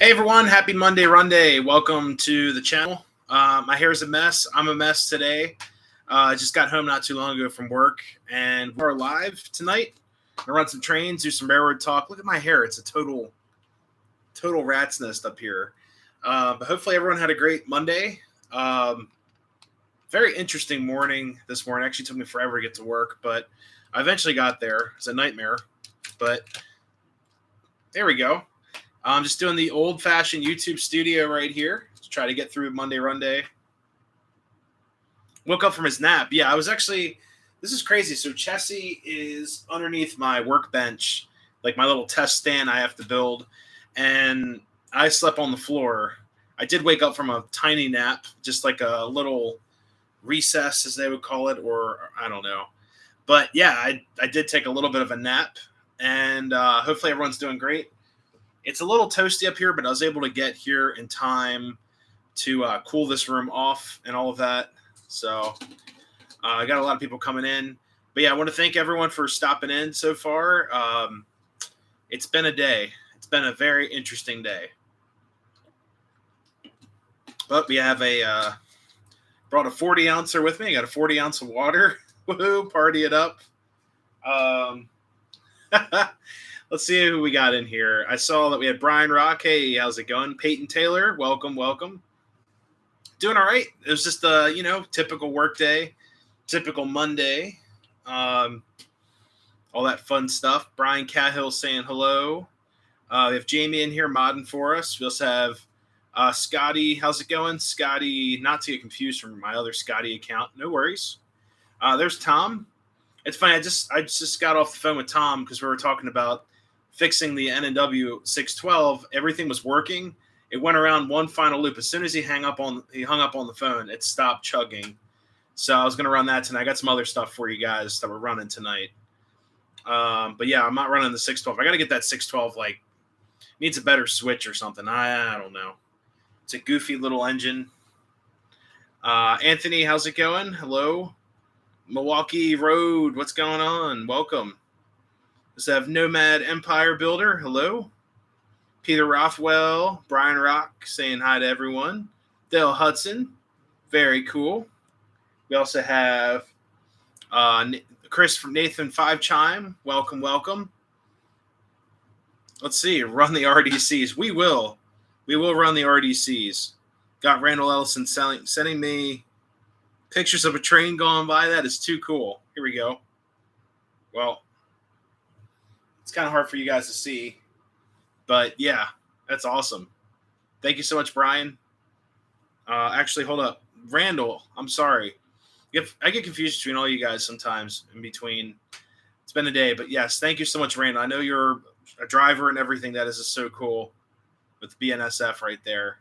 Hey everyone, happy Monday Runday. Welcome to the channel. My hair is a mess. I'm a mess today. I just got home not too long ago from work, and we're live tonight. I'm gonna run some trains, do some railroad talk. Look at my hair; it's a total rat's nest up here. But hopefully everyone had a great Monday. Very interesting morning this morning. Actually took me forever to get to work, but I eventually got there. It's a nightmare, but there we go. I'm just doing the old-fashioned YouTube studio right here to try to get through Monday Runday. Woke up from his nap. Yeah, I was actually – this is crazy. So Chessie is underneath my workbench, like my little test stand I have to build, and I slept on the floor. I did wake up from a tiny nap, just like a little recess, as they would call it, or I don't know. But, yeah, I did take a little bit of a nap, and hopefully everyone's doing great. It's a little toasty up here, but I was able to get here in time to cool this room off and all of that. So I got a lot of people coming in. But, yeah, I want to thank everyone for stopping in so far. It's been a day. It's been a very interesting day. But we have brought a 40-ouncer with me. I got a 40-ounce of water. Woohoo, party it up. Let's see who we got in here. I saw that we had Brian Rock. Hey, how's it going? Peyton Taylor, welcome. Doing all right. It was just a, typical work day, typical Monday, all that fun stuff. Brian Cahill saying hello. We have Jamie in here modding for us. We also have Scotty. How's it going? Scotty, not to get confused from my other Scotty account. No worries. There's Tom. It's funny. I just got off the phone with Tom because we were talking about fixing the N&W 612. Everything was working. It went around one final loop. As soon as he hung up on the phone, it stopped chugging. So I was going to run that tonight. I got some other stuff for you guys that we're running tonight. But yeah, I'm not running the 612. I got to get that 612. Needs a better switch or something. I don't know. It's a goofy little engine. Anthony, how's it going? Hello. Milwaukee Road, what's going on? Welcome. Let's have Nomad Empire Builder. Hello. Peter Rothwell, Brian Rock saying hi to everyone. Dale Hudson, very cool. We also have Chris from Nathan 5 Chime. Welcome. Let's see. Run the RDCs. We will run the RDCs. Got Randall Ellison sending me pictures of a train going by. That is too cool. Here we go. Well, it's kind of hard for you guys to see, but yeah, that's awesome. Thank you so much, Brian. Actually, hold up. Randall, I'm sorry. I get confused between all you guys sometimes in between. It's been a day, but yes, thank you so much, Randall. I know you're a driver and everything. That is just so cool with BNSF right there.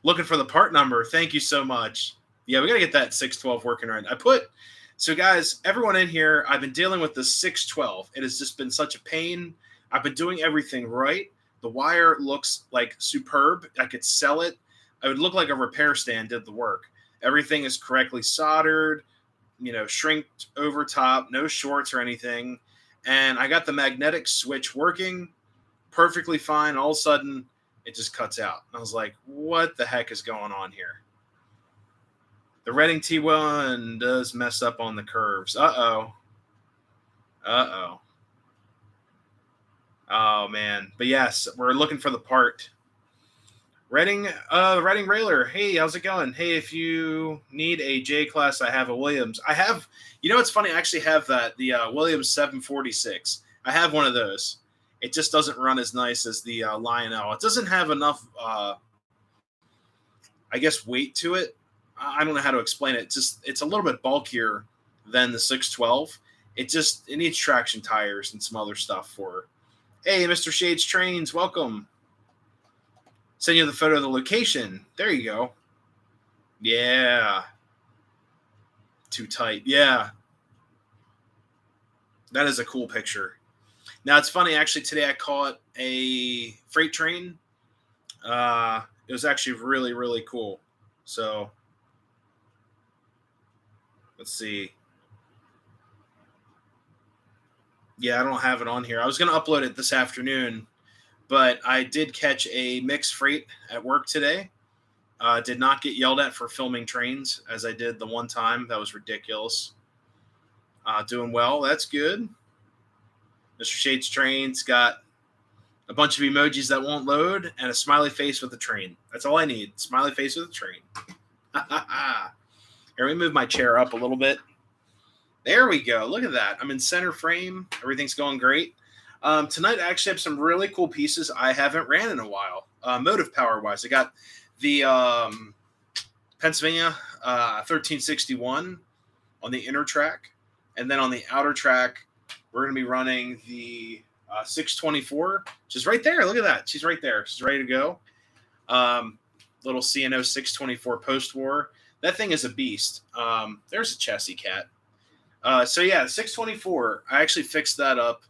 Looking for the part number. Thank you so much. Yeah, we got to get that 612 working right. So guys, everyone in here, I've been dealing with the 612. It has just been such a pain. I've been doing everything right. The wire looks like superb. I could sell it. I would look like a repair stand did the work. Everything is correctly soldered, shrinked over top, no shorts or anything. And I got the magnetic switch working perfectly fine. All of a sudden, it just cuts out. And I was like, what the heck is going on here? The Reading T1 does mess up on the curves. Uh-oh. Oh, man. But yes, we're looking for the part. Reading Railer. Hey, how's it going? Hey, if you need a J-Class, I have a Williams. I have, it's funny, I actually have that, the Williams 746. I have one of those. It just doesn't run as nice as the Lionel. It doesn't have enough, weight to it. I don't know how to explain it. It's a little bit bulkier than the 612. It needs traction tires and some other stuff for. Hey, Mr. Shades Trains, welcome. Send you the photo of the location. There you go. Yeah. Too tight. Yeah. That is a cool picture. Now, it's funny. Actually, today I caught a freight train. It was actually really, really cool. So let's see. Yeah, I don't have it on here. I was going to upload it this afternoon, but I did catch a mixed freight at work today. Did not get yelled at for filming trains as I did the one time. That was ridiculous. Doing well. That's good. Mr. Shade's train's got a bunch of emojis that won't load and a smiley face with a train. That's all I need. Smiley face with a train. Here, let me move my chair up a little bit. There we go. Look at that. I'm in center frame. Everything's going great. Tonight, I actually have some really cool pieces I haven't ran in a while, motive power-wise. I got the Pennsylvania 1361 on the inner track. And then on the outer track, we're going to be running the 624, which is right there. Look at that. She's right there. She's ready to go. Little CNO 624 post-war. That thing is a beast. There's a chassis cat. So yeah, 624. I actually fixed that up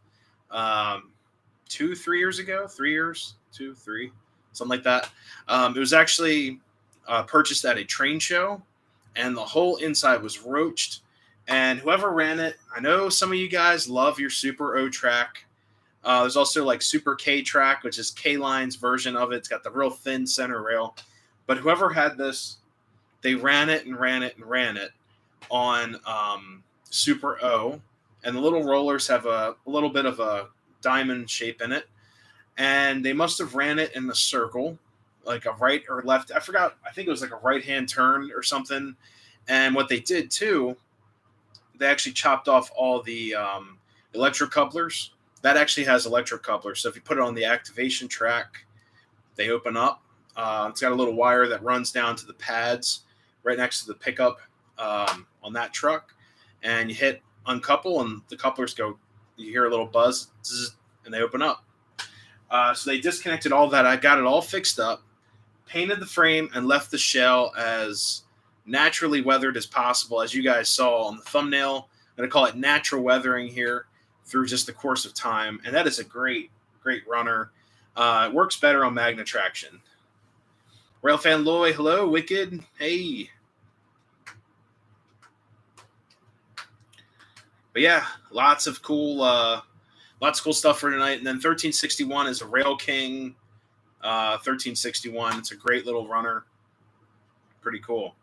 3 years ago. 3 years, 2, 3, something like that. It was actually purchased at a train show, and the whole inside was roached. And whoever ran it, I know some of you guys love your Super O track. There's also like Super K track, which is K-Line's version of it. It's got the real thin center rail. But whoever had this, they ran it on Super O. And the little rollers have a little bit of a diamond shape in it. And they must have ran it in the circle, like a right or left. I forgot. I think it was like a right-hand turn or something. And what they did, too, they actually chopped off all the electric couplers. That actually has electric couplers. So if you put it on the activation track, they open up. It's got a little wire that runs down to the pads right next to the pickup on that truck. And you hit uncouple, and the couplers go, you hear a little buzz, and they open up. So they disconnected all that. I got it all fixed up, painted the frame, and left the shell as naturally weathered as possible. As you guys saw on the thumbnail, I'm going to call it natural weathering here through just the course of time. And that is a great, great runner. It works better on magnet traction. Railfan Loy, hello. Wicked, hey. But yeah, lots of cool stuff for tonight. And then 1361 is a Rail King 1361. It's a great little runner. Pretty cool.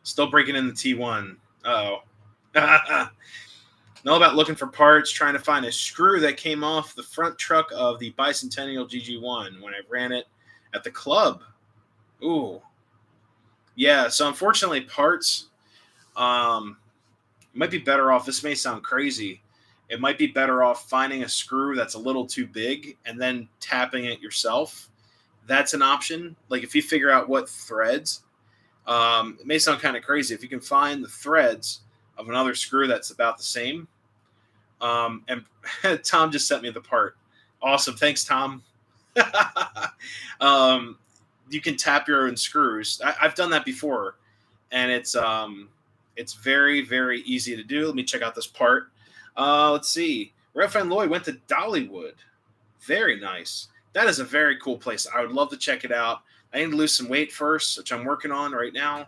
Still breaking in the T1. Uh-oh. Know about looking for parts, trying to find a screw that came off the front truck of the Bicentennial GG1 when I ran it at the club. Ooh. Yeah, so unfortunately, parts might be better off. This may sound crazy. It might be better off finding a screw that's a little too big and then tapping it yourself. That's an option. Like if you figure out what threads, it may sound kind of crazy. If you can find the threads of another screw that's about the same. And Tom just sent me the part. Awesome. Thanks, Tom. You can tap your own screws. I've done that before, and it's very, very easy to do. Let me check out this part. Let's see. Railfan Lloyd went to Dollywood. Very nice. That is a very cool place. I would love to check it out. I need to lose some weight first, which I'm working on right now,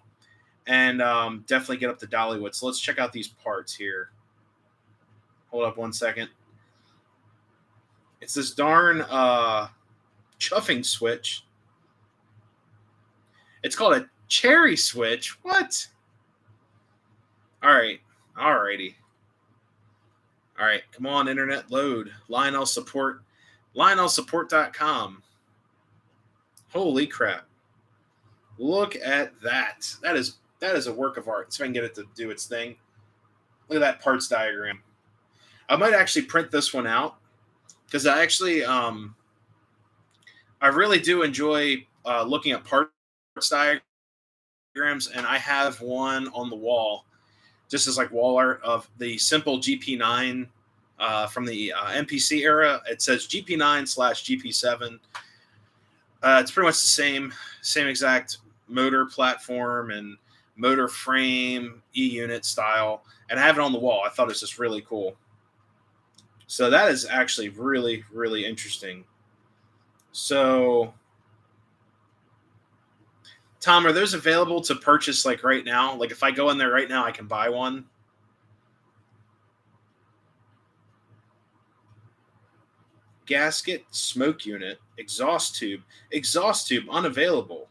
and definitely get up to Dollywood. So let's check out these parts here. Hold up one second. It's this darn chuffing switch. It's called a cherry switch. What? All right. All righty. All right. Come on, internet, load. Lionel Support. LionelSupport.com. Holy crap. Look at that. That is a work of art. So I can get it to do its thing. Look at that parts diagram. I might actually print this one out because I actually I really do enjoy looking at parts diagrams, and I have one on the wall just as like wall art of the simple GP9 from the MPC era. It says GP9/GP7. It's pretty much the same exact motor platform and motor frame, E-unit style, and I have it on the wall. I thought it was just really cool. So that is actually really, really interesting. So, Tom, are those available to purchase like right now? Like if I go in there right now, I can buy one? gasket, smoke unit, exhaust tube unavailable.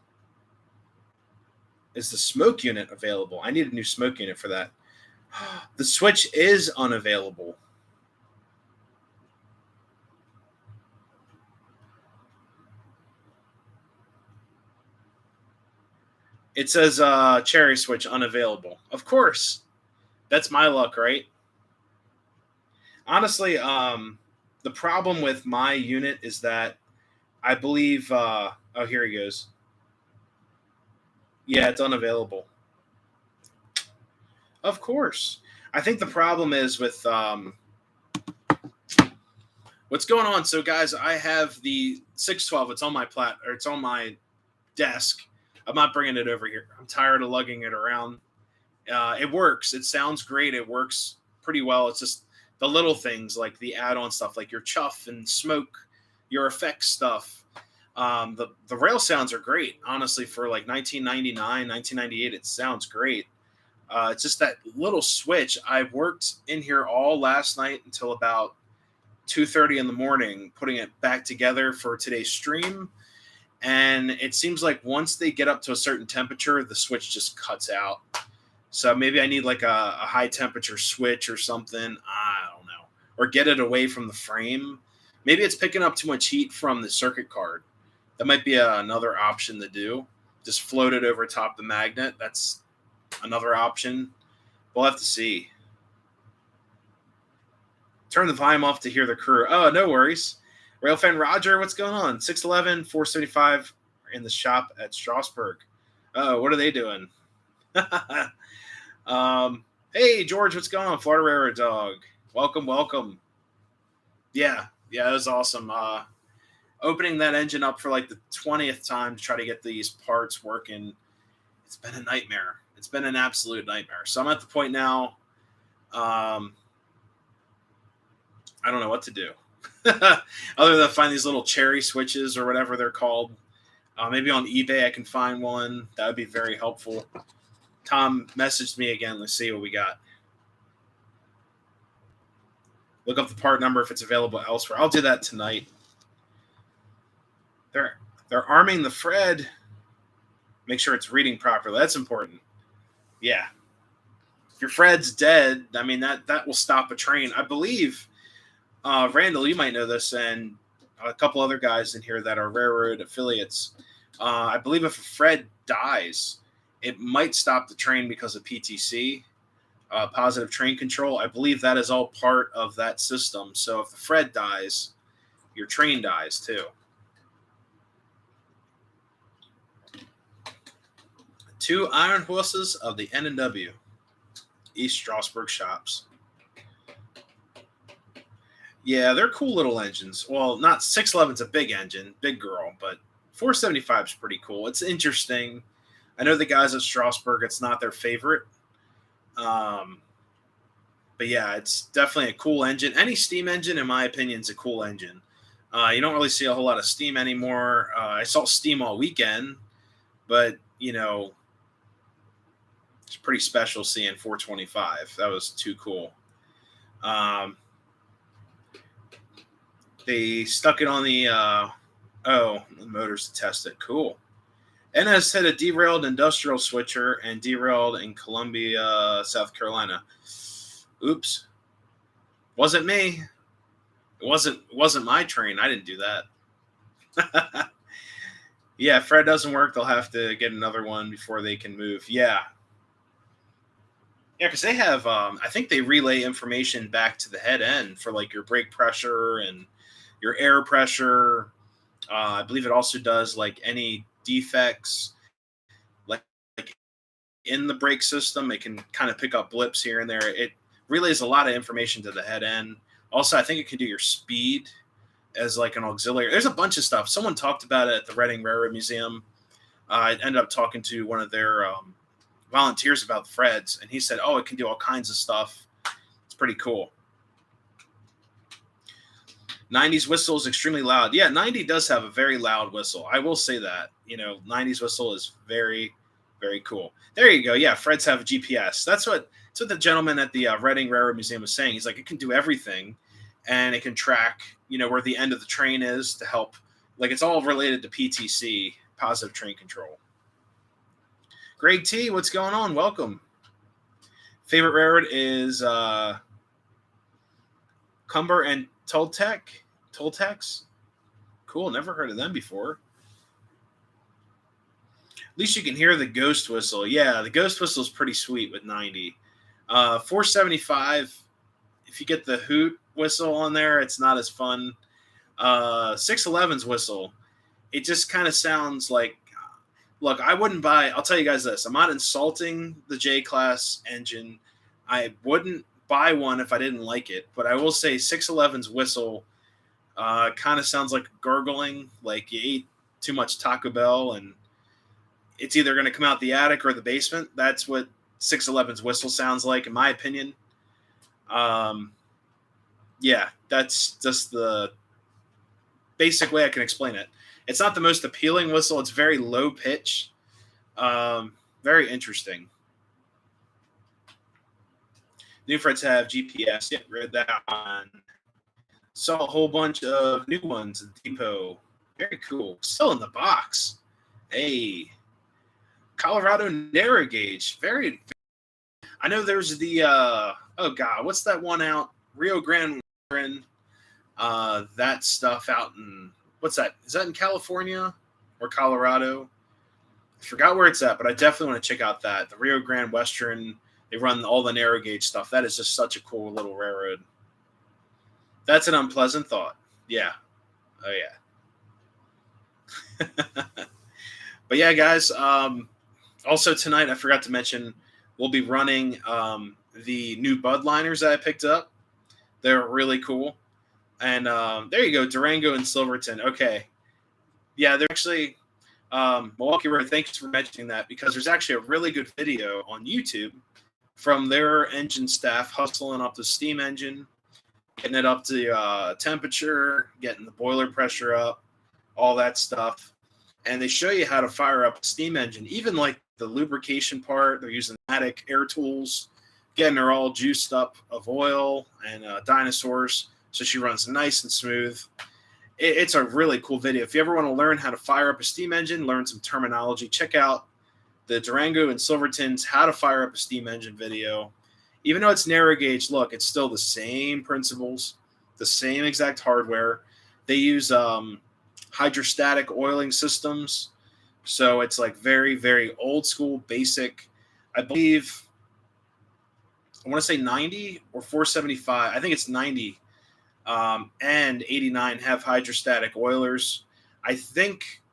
Is the smoke unit available? I need a new smoke unit for that. The switch is unavailable. It says cherry switch unavailable. Of course. That's my luck, right? Honestly, the problem with my unit is that I believe oh, here he goes. Yeah, it's unavailable. Of course. I think the problem is with what's going on. So guys, I have the 612. It's on my it's on my desk. I'm not bringing it over here. I'm tired of lugging it around. It works. It sounds great. It works pretty well. It's just the little things like the add-on stuff, like your chuff and smoke, your effects stuff. The rail sounds are great, honestly, for like 1999, 1998. It sounds great. It's just that little switch. I worked in here all last night until about 2:30 in the morning, putting it back together for today's stream. And it seems like once they get up to a certain temperature, the switch just cuts out. So maybe I need like a high temperature switch or something. I don't know. Or get it away from the frame. Maybe it's picking up too much heat from the circuit card. That might be another option to do. Just float it over top the magnet. That's another option. We'll have to see. Turn the volume off to hear the crew. Oh, no worries. Railfan Roger, what's going on? 611, 475 in the shop at Strasbourg. Oh, what are they doing? Hey, George, what's going on? Florida Railroad Dog. Welcome, welcome. Yeah, it was awesome. Opening that engine up for like the 20th time to try to get these parts working. It's been a nightmare. It's been an absolute nightmare. So I'm at the point now. I don't know what to do. Other than find these little cherry switches or whatever they're called. Maybe on eBay I can find one. That would be very helpful. Tom messaged me again. Let's see what we got. Look up the part number if it's available elsewhere. I'll do that tonight. They're arming the Fred. Make sure it's reading properly. That's important. Yeah. If your Fred's dead, I mean, that will stop a train. I believe, Randall, you might know this, and a couple other guys in here that are railroad affiliates. I believe if a Fred dies, it might stop the train because of PTC, positive train control. I believe that is all part of that system. So if the Fred dies, your train dies too. 2 iron horses of the N&W, East Strasbourg shops. Yeah, they're cool little engines. Well, not 611's a big engine, big girl, but 475's pretty cool. It's interesting. I know the guys at Strasbourg, it's not their favorite. But yeah, it's definitely a cool engine. Any steam engine, in my opinion, is a cool engine. You don't really see a whole lot of steam anymore. I saw steam all weekend, but, it's pretty special seeing 425. That was too cool. They stuck it on the motors to test it. Cool. NS had a derailed industrial switcher and derailed in Columbia, South Carolina. Oops. Wasn't me. It wasn't my train. I didn't do that. Yeah, if Fred doesn't work, they'll have to get another one before they can move. Yeah. Yeah, because they have, I think they relay information back to the head end for like your brake pressure and your air pressure. I believe it also does like any defects like in the brake system. It can kind of pick up blips here and there. It relays a lot of information to the head end. Also, I think it can do your speed as like an auxiliary. There's a bunch of stuff. Someone talked about it at the Reading Railroad Museum. I ended up talking to one of their volunteers about the Freds, and he said, oh, it can do all kinds of stuff. It's pretty cool. 90s whistle is extremely loud. Yeah, 90 does have a very loud whistle. I will say that. 90s whistle is very, very cool. There you go. Yeah, Freds have a GPS. That's what the gentleman at the Reading Railroad Museum was saying. He's like, it can do everything, and it can track where the end of the train is to help. Like, it's all related to PTC, positive train control. Greg T, what's going on? Welcome. Favorite railroad is Cumber and Toltecs. Cool, never heard of them before. At least you can hear the ghost whistle. Yeah, the ghost whistle is pretty sweet with 90. 475, if you get the hoot whistle on there, it's not as fun. 611's whistle, it just kind of sounds like, look, I wouldn't buy, I'll tell you guys this, I'm not insulting the J-Class engine. I wouldn't buy one if I didn't like it, but I will say 611's whistle kind of sounds like gurgling, like you ate too much Taco Bell and it's either going to come out the attic or the basement. That's what 611's whistle sounds like, in my opinion. Yeah, that's just the basic way I can explain it. It's not the most appealing whistle. It's very low pitch. Very interesting. New friends have GPS. Yeah, read that on. Saw a whole bunch of new ones at the depot. Very cool. Still in the box. Hey. Colorado narrow gauge. Very. I know there's the oh god, what's that one out? Rio Grande. That stuff out in, what's that? Is that in California or Colorado? I forgot where it's at, but I definitely want to check out that. The Rio Grande Western, they run all the narrow gauge stuff. That is just such a cool little railroad. That's an unpleasant thought. Yeah. Oh yeah. But yeah, guys, also tonight, I forgot to mention, we'll be running the new Bud liners that I picked up. They're really cool. And there you go, Durango and Silverton. Okay. Yeah, they're actually, Milwaukee Road, thanks for mentioning that, because there's actually a really good video on YouTube from their engine staff hustling up the steam engine, getting it up to temperature, getting the boiler pressure up, all that stuff. And they show you how to fire up a steam engine, even like the lubrication part. They're using pneumatic air tools, getting her all juiced up of oil and dinosaurs, so she runs nice and smooth. It's a really cool video. If you ever want to learn how to fire up a steam engine, learn some terminology, check out the Durango and Silverton's How to Fire Up a Steam Engine video. Even though it's narrow gauge, look, it's still the same principles, the same exact hardware. They use hydrostatic oiling systems. So it's like very, very old school, basic. I believe, I want to say 90 or 475. I think it's 90 and 89 have hydrostatic oilers. I think,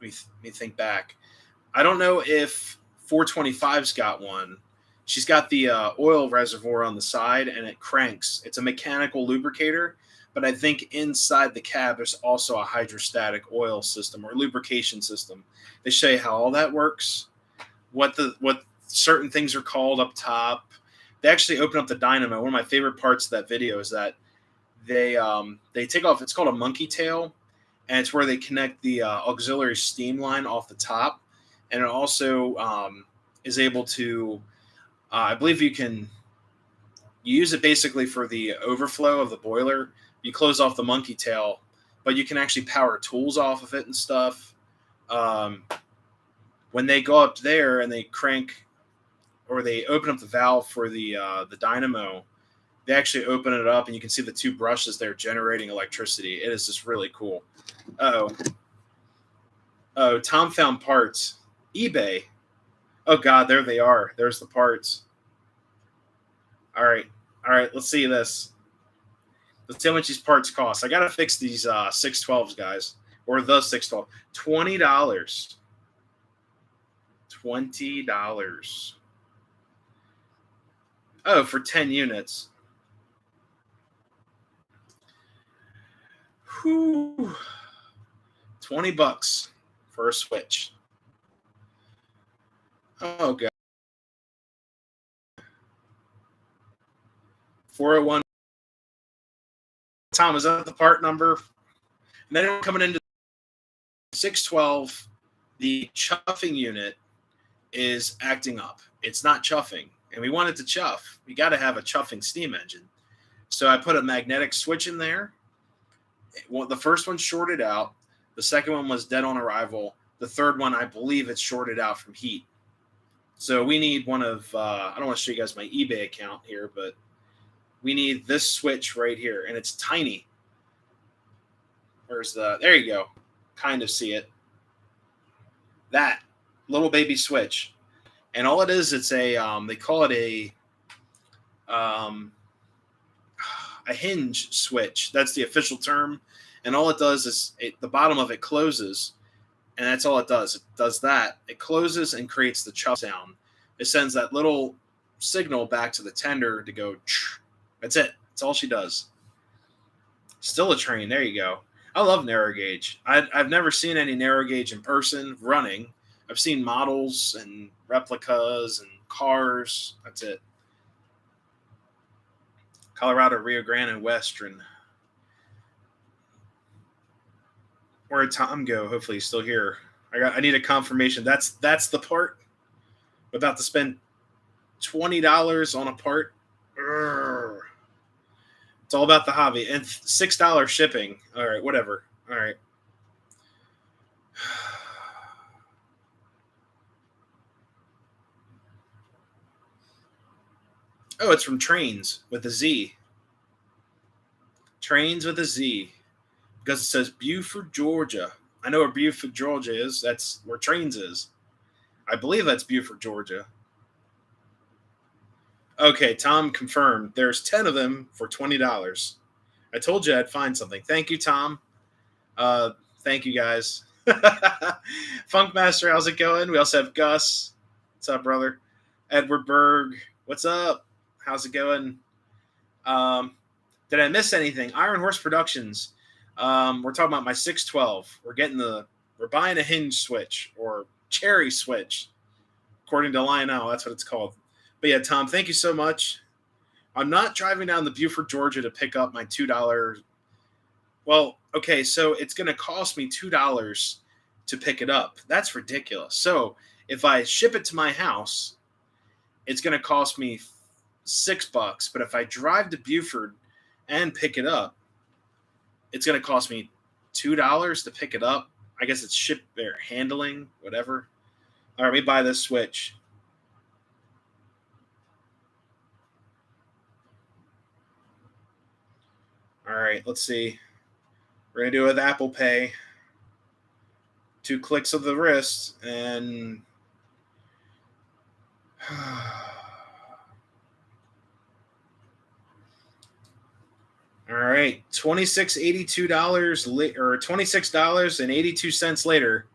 let me think back. I don't know if 425's got one. She's got the oil reservoir on the side and it cranks. It's a mechanical lubricator, but I think inside the cab there's also a hydrostatic oil system or lubrication system. They show you how all that works, what certain things are called up top. They actually open up the dynamo. One of my favorite parts of that video is that they take off, it's called a monkey tail, and it's where they connect the auxiliary steam line off the top. And it also is able to, I believe you use it basically for the overflow of the boiler. You close off the monkey tail, but you can actually power tools off of it and stuff. When they go up there and they crank, or they open up the valve for the dynamo, they actually open it up and you can see the two brushes there generating electricity. It is just really cool. Oh, Tom found parts. eBay. Oh God, there they are. There's the parts. All right. Let's see this. Let's see how much these parts cost. I got to fix these 612s, guys, or the 612. $20. $20. Oh, for 10 units. Whew. $20 for a switch. Oh, God. 401. Tom, is that the part number? And then coming into 612, the chuffing unit is acting up. It's not chuffing. And we want it to chuff. We got to have a chuffing steam engine. So I put a magnetic switch in there. The first one shorted out. The second one was dead on arrival. The third one, I believe it's shorted out from heat. So we need one of, I don't want to show you guys my eBay account here, but we need this switch right here. And it's tiny. There you go. Kind of see it. That little baby switch. And all it is, it's a, they call it a hinge switch. That's the official term. And all it does is the bottom of it closes, and that's all it does. It does that. It closes and creates the chuff sound. It sends that little signal back to the tender to go. That's it. That's all she does. Still a train. There you go. I love narrow gauge. I've never seen any narrow gauge in person running. I've seen models and replicas and cars. That's it. Colorado, Rio Grande, and Western. Where'd Tom go? Hopefully he's still here. I need a confirmation. That's the part. I'm about to spend $20 on a part. Urgh. It's all about the hobby. And $6 shipping. All right, whatever. All right. Oh, it's from Trains with a Z. Trains with a Z. Because it says Buford, Georgia. I know where Buford, Georgia is. That's where Trains is. I believe that's Buford, Georgia. Okay, Tom confirmed. There's 10 of them for $20. I told you I'd find something. Thank you, Tom. Thank you, guys. Funkmaster, how's it going? We also have Gus. What's up, brother? Edward Berg. What's up? How's it going? Did I miss anything? Iron Horse Productions. We're talking about my 612. We're buying a hinge switch or cherry switch, according to Lionel. That's what it's called. But yeah, Tom, thank you so much. I'm not driving down to Buford, Georgia to pick up my $2. Well, okay, so it's going to cost me $2 to pick it up. That's ridiculous. So if I ship it to my house, it's going to cost me $6. But if I drive to Buford and pick it up, it's going to cost me $2 to pick it up. I guess it's ship or handling, whatever. All right, let me buy this switch. All right, let's see. We're going to do it with Apple Pay. 2 clicks of the wrist, and all right, $26.82 or $26.82 later,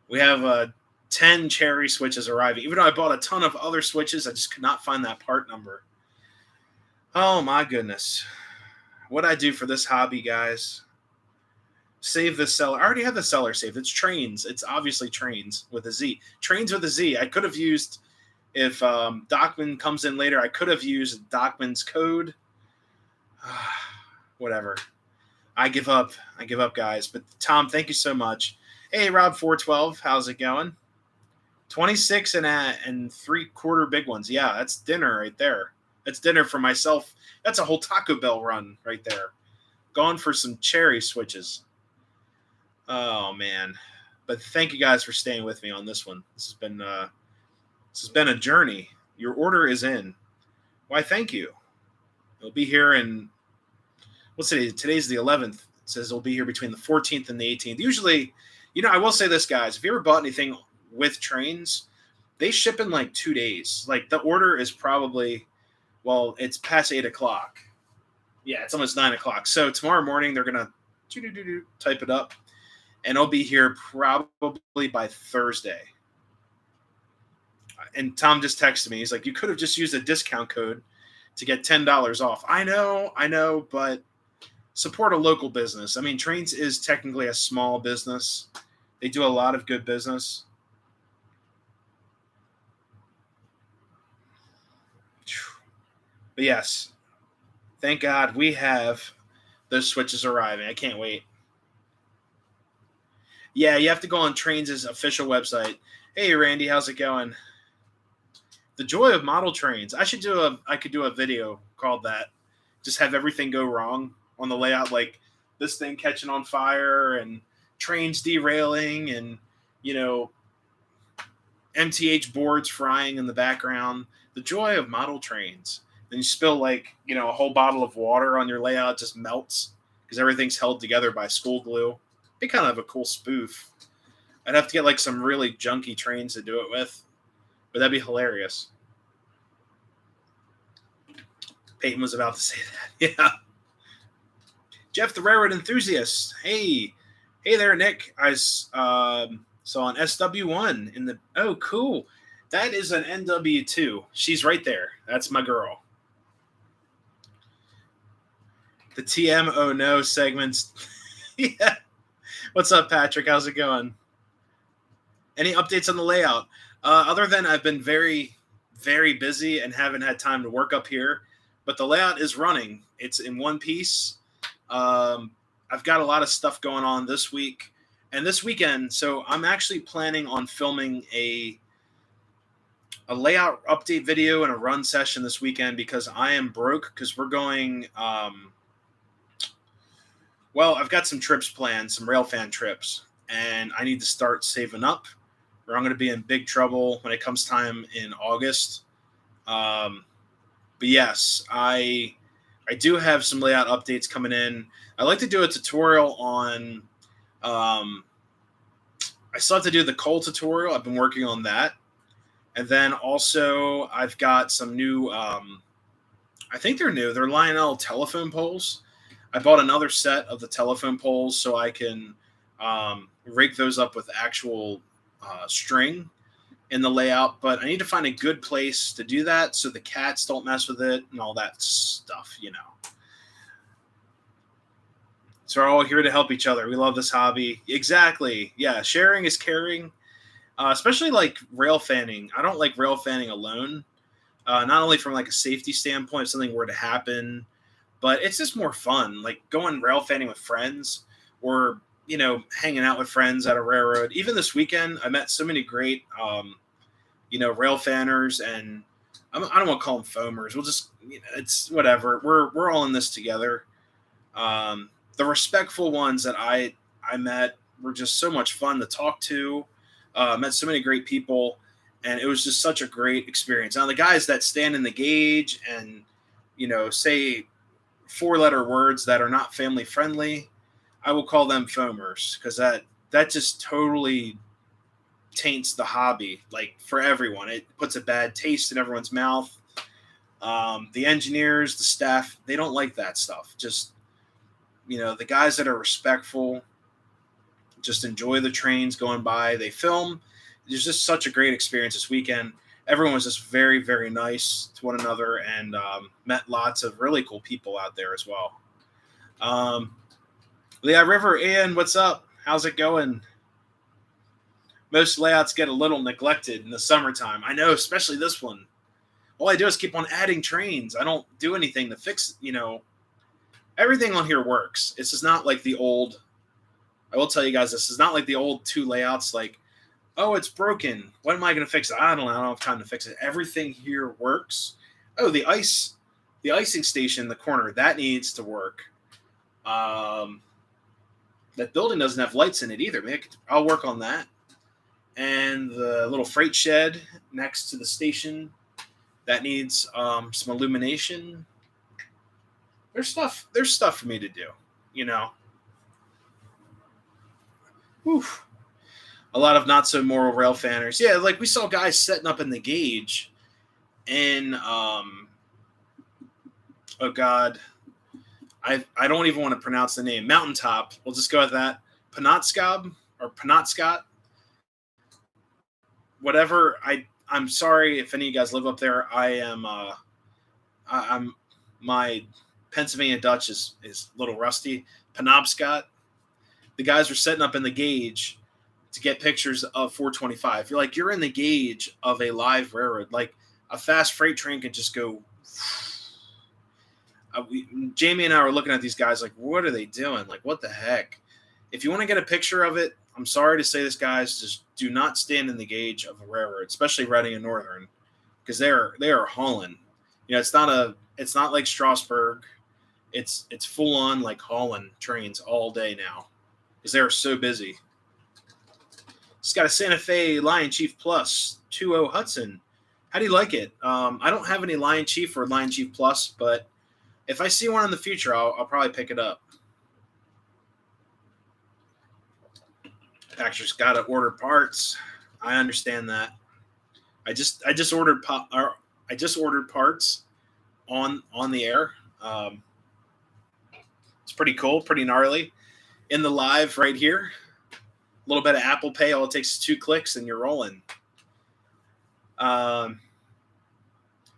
we have 10 cherry switches arriving. Even though I bought a ton of other switches, I just could not find that part number. Oh my goodness. What'd I do for this hobby, guys? Save the seller. I already have the seller saved. It's Trains. It's obviously Trains with a Z. Trains with a Z. I could have used, if Dockman comes in later, I could have used Dockman's code. Whatever. I give up. Guys. But Tom, thank you so much. Hey, Rob412, how's it going? 26 and 3/4 big ones. Yeah, that's dinner right there. That's dinner for myself. That's a whole Taco Bell run right there. Going for some cherry switches. Oh man. But thank you guys for staying with me on this one. This has been a journey. Your order is in. Why, thank you. It'll be here in, what's today? Today's the 11th. It says it'll be here between the 14th and the 18th. Usually, I will say this, guys. If you ever bought anything with Trains, they ship in like 2 days. Like the order is probably, well, it's past 8 o'clock. Yeah, it's almost 9 o'clock. So tomorrow morning, they're going to type it up, and it'll be here probably by Thursday. And Tom just texted me. He's like, you could have just used a discount code to get $10 off. I know, but support a local business. I mean, Trains is technically a small business. They do a lot of good business. But yes, thank God we have those switches arriving. I can't wait. Yeah, you have to go on Trains' official website. Hey, Randy, how's it going? The joy of model trains. I could do a video called that. just have everything go wrong on the layout, like this thing catching on fire and trains derailing and, you know, MTH boards frying in the background. The joy of model trains. Then you spill like, you know, a whole bottle of water on your layout, just melts because everything's held together by school glue. Be kind of a cool spoof. I'd have to get like some really junky trains to do it with, but that'd be hilarious. Peyton was about to say that. Yeah. Jeff, the railroad enthusiast. Hey there, Nick. I saw an SW1 in the. Oh, cool. That is an NW2. She's right there. That's my girl. The TM oh no segments. Yeah. What's up, Patrick? How's it going? Any updates on the layout? Other than I've been very, very busy and haven't had time to work up here, but the layout is running. It's in one piece. I've got a lot of stuff going on this week and this weekend. So I'm actually planning on filming a layout update video and a run session this weekend because I am broke because we're going, well, I've got some trips planned, some Railfan trips, and I need to start saving up or I'm going to be in big trouble when it comes time in August. But yes, I do have some layout updates coming in. I'd like to do a tutorial on, I still have to do the coal tutorial. I've been working on that. And then also I've got some new, I think they're new. They're Lionel telephone poles. I bought another set of the telephone poles so I can rig those up with actual string in the layout. But I need to find a good place to do that so the cats don't mess with it and all that stuff, you know. So we're all here to help each other. We love this hobby. Exactly. Yeah, sharing is caring, especially like rail fanning. I don't like rail fanning alone, not only from like a safety standpoint, if something were to happen, but it's just more fun. Like going rail fanning with friends or, you know, hanging out with friends at a railroad. Even this weekend, I met so many great, you know, rail fanners and I don't want to call them foamers. We'll just, you know, it's whatever. We're all in this together. The respectful ones that I met were just so much fun to talk to. Met so many great people, and it was just such a great experience. Now, the guys that stand in the gauge and, you know, say 4-letter words that are not family friendly, I will call them foamers because that just totally taints the hobby, like for everyone. It puts a bad taste in everyone's mouth. The engineers, the staff, they don't like that stuff. Just, you know, the guys that are respectful, just enjoy the trains going by. They film. There's just such a great experience this weekend. Everyone was just very, very nice to one another and met lots of really cool people out there as well. Lehigh River, Ian, what's up? How's it going? Most layouts get a little neglected in the summertime. I know, especially this one. All I do is keep on adding trains. I don't do anything to fix, you know, everything on here works. It's just not like the old, I will tell you guys, this is not like the old 2 layouts like, oh, it's broken. What am I going to fix it? I don't have time to fix it. Everything here works. Oh, the icing station in the corner, that needs to work. That building doesn't have lights in it either. I'll work on that. And the little freight shed next to the station, that needs some illumination. There's stuff for me to do, you know. Oof. A lot of not so moral rail fanners. Yeah, like we saw guys setting up in the gauge in oh god. I don't even want to pronounce the name. Mountaintop. We'll just go with that. Penobscot or Penobscot. Whatever. I'm sorry if any of you guys live up there. I'm my Pennsylvania Dutch is a little rusty. Penobscot. The guys were setting up in the gauge to get pictures of 425. You're like, you're in the gauge of a live railroad. Like a fast freight train could just go. Jamie and I were looking at these guys like, what are they doing? Like, what the heck? If you want to get a picture of it, I'm sorry to say this, guys, just do not stand in the gauge of a railroad, especially Reading and Northern, because they are hauling. You know, it's not like Strasburg It's full on like hauling trains all day now because they're so busy. It's got a Santa Fe Lion Chief Plus 2.0 Hudson. How do you like it? I don't have any Lion Chief or Lion Chief Plus, but if I see one in the future, I'll probably pick it up. Actually, got to order parts. I understand that. I just ordered parts on the air. It's pretty cool, pretty gnarly. In the live right here, a little bit of Apple Pay. All it takes is 2 clicks and you're rolling. But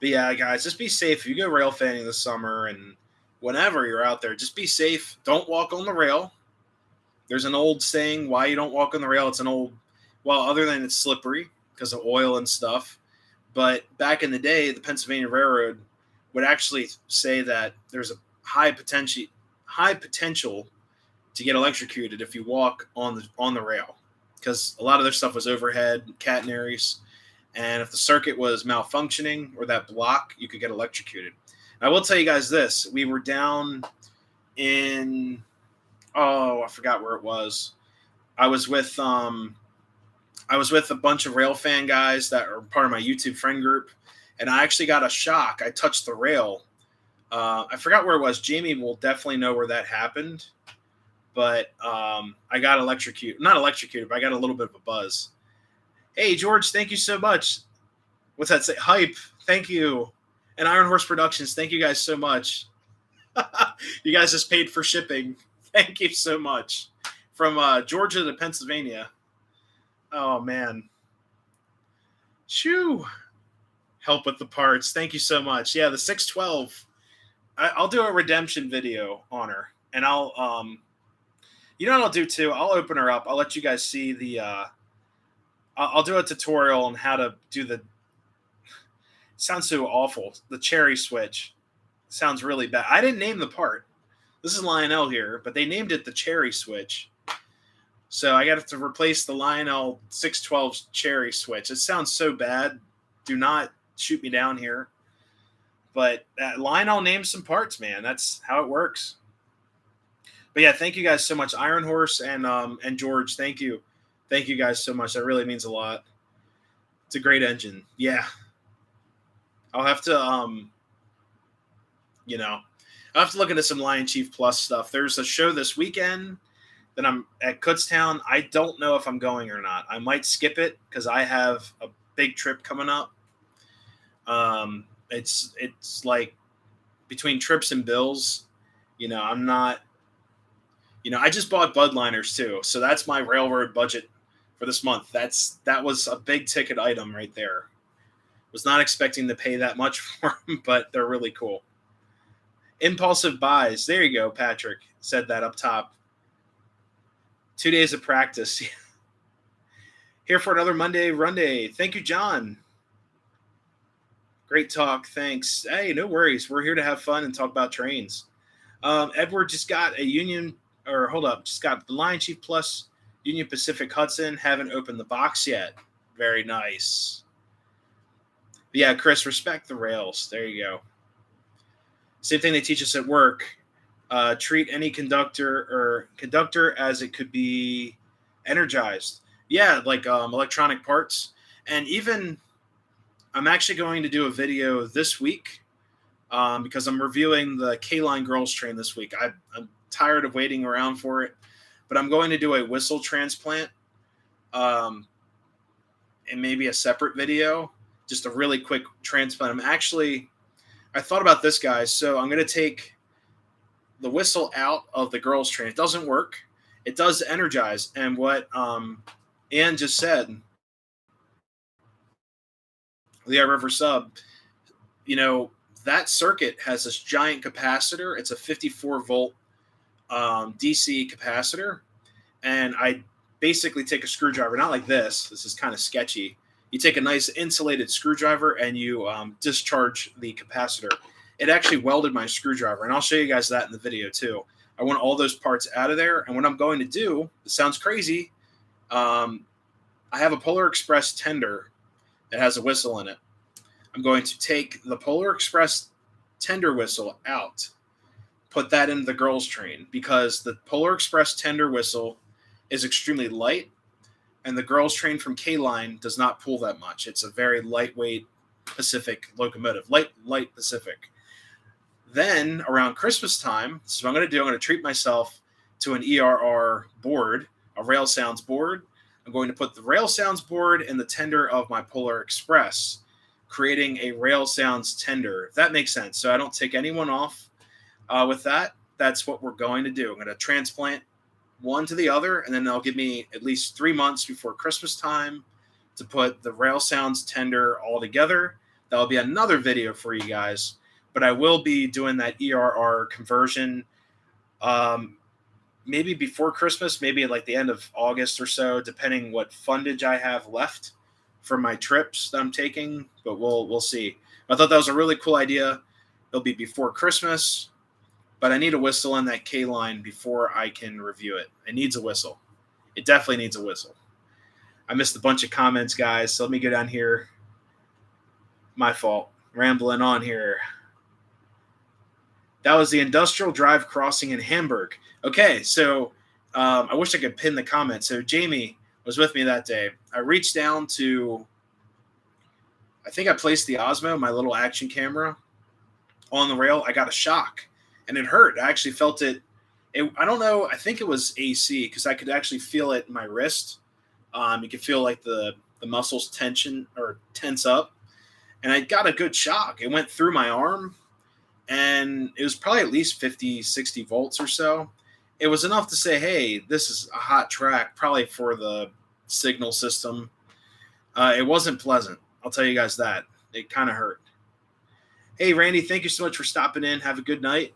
yeah, guys, just be safe. If you go rail fanning this summer and whenever you're out there, just be safe. Don't walk on the rail. There's an old saying, why you don't walk on the rail. It's an old, well, other than it's slippery because of oil and stuff. But back in the day, the Pennsylvania Railroad would actually say that there's a high potential to get electrocuted if you walk on the rail, because a lot of their stuff was overhead, catenaries, and if the circuit was malfunctioning or that block, you could get electrocuted. And I will tell you guys this: we were down in I forgot where it was. I was with a bunch of Railfan guys that are part of my YouTube friend group, and I actually got a shock. I touched the rail. I forgot where it was. Jamie will definitely know where that happened. But I got electrocuted. Not electrocuted, but I got a little bit of a buzz. Hey, George, thank you so much. What's that say? Hype. Thank you. And Iron Horse Productions, thank you guys so much. You guys just paid for shipping. Thank you so much. From Georgia to Pennsylvania. Oh, man. Shoo. Help with the parts. Thank you so much. Yeah, the 612. I'll do a redemption video on her. And I'll, you know what I'll do too? I'll open her up. I'll let you guys see the, I'll do a tutorial on how to do the, sounds so awful. The cherry switch. Sounds really bad. I didn't name the part. This is Lionel here, but they named it the cherry switch. So I got to replace the Lionel 612 cherry switch. It sounds so bad. Do not shoot me down here. But Lionel named some parts, man. That's how it works. But yeah, thank you guys so much. Iron Horse and George, thank you. Thank you guys so much. That really means a lot. It's a great engine. Yeah. I'll have to I'll have to look into some Lion Chief Plus stuff. There's a show this weekend that I'm at Kutztown. I don't know if I'm going or not. I might skip it because I have a big trip coming up. It's like between trips and bills, I'm not, I just bought Bud liners too. So that's my railroad budget for this month. That was a big ticket item right there. Was not expecting to pay that much for them, but they're really cool. Impulsive buys. There you go. Patrick said that up top. 2 days of practice. Here for another Monday Runday. Thank you, John. Great talk. Thanks. Hey, no worries. We're here to have fun and talk about trains. Edward just got just got the Lion Chief Plus Union Pacific Hudson. Haven't opened the box yet. Very nice. But yeah, Chris, respect the rails. There you go. Same thing they teach us at work. Treat any conductor as it could be energized. Yeah, like electronic parts. And even I'm actually going to do a video this week because I'm reviewing the K-Line Girls train this week. I'm tired of waiting around for it, but I'm going to do a whistle transplant and maybe a separate video, just a really quick transplant. I thought about this, guys. So I'm going to take the whistle out of the girls train. It doesn't work. It does energize. And what Ann just said, the River Sub, that circuit has this giant capacitor. It's a 54 volt DC capacitor. And I basically take a screwdriver, not like this. This is kind of sketchy. You take a nice insulated screwdriver and you discharge the capacitor. It actually welded my screwdriver, and I'll show you guys that in the video too. I want all those parts out of there, and what I'm going to do, it sounds crazy, I have a Polar Express tender that has a whistle in it. I'm going to take the Polar Express tender whistle out, put that into the girls train, because the Polar Express tender whistle is extremely light, and the girls train from K-Line does not pull that much. It's a very lightweight Pacific locomotive, light Pacific. Then around Christmas time, this is what I'm going to do. I'm going to treat myself to an ERR board, a Rail Sounds board. I'm going to put the Rail Sounds board in the tender of my Polar Express, creating a Rail Sounds tender, if that makes sense. So I don't take anyone off with that. That's what we're going to do. I'm going to transplant one to the other, and then they'll give me at least 3 months before Christmas time to put the Rail Sounds tender all together. That'll be another video for you guys, but I will be doing that ERR conversion maybe before Christmas, maybe at like the end of August or so, depending what fundage I have left for my trips that I'm taking, but we'll see. I thought that was a really cool idea. It'll be before Christmas, but I need a whistle on that K-Line before I can review it. It needs a whistle. It definitely needs a whistle. I missed a bunch of comments, guys, so let me go down here. My fault. Rambling on here. That was the Industrial Drive crossing in Hamburg. Okay, so I wish I could pin the comment. So Jamie was with me that day. I reached down to, I think I placed the Osmo, my little action camera, on the rail. I got a shock, and it hurt. I actually felt it. I don't know. I think it was AC, because I could actually feel it in my wrist. You could feel like the muscles tense up, and I got a good shock. It went through my arm, and it was probably at least 50, 60 volts or so. It was enough to say, hey, this is a hot track, probably for the signal system. It wasn't pleasant. I'll tell you guys that. It kind of hurt. Hey, Randy, thank you so much for stopping in. Have a good night.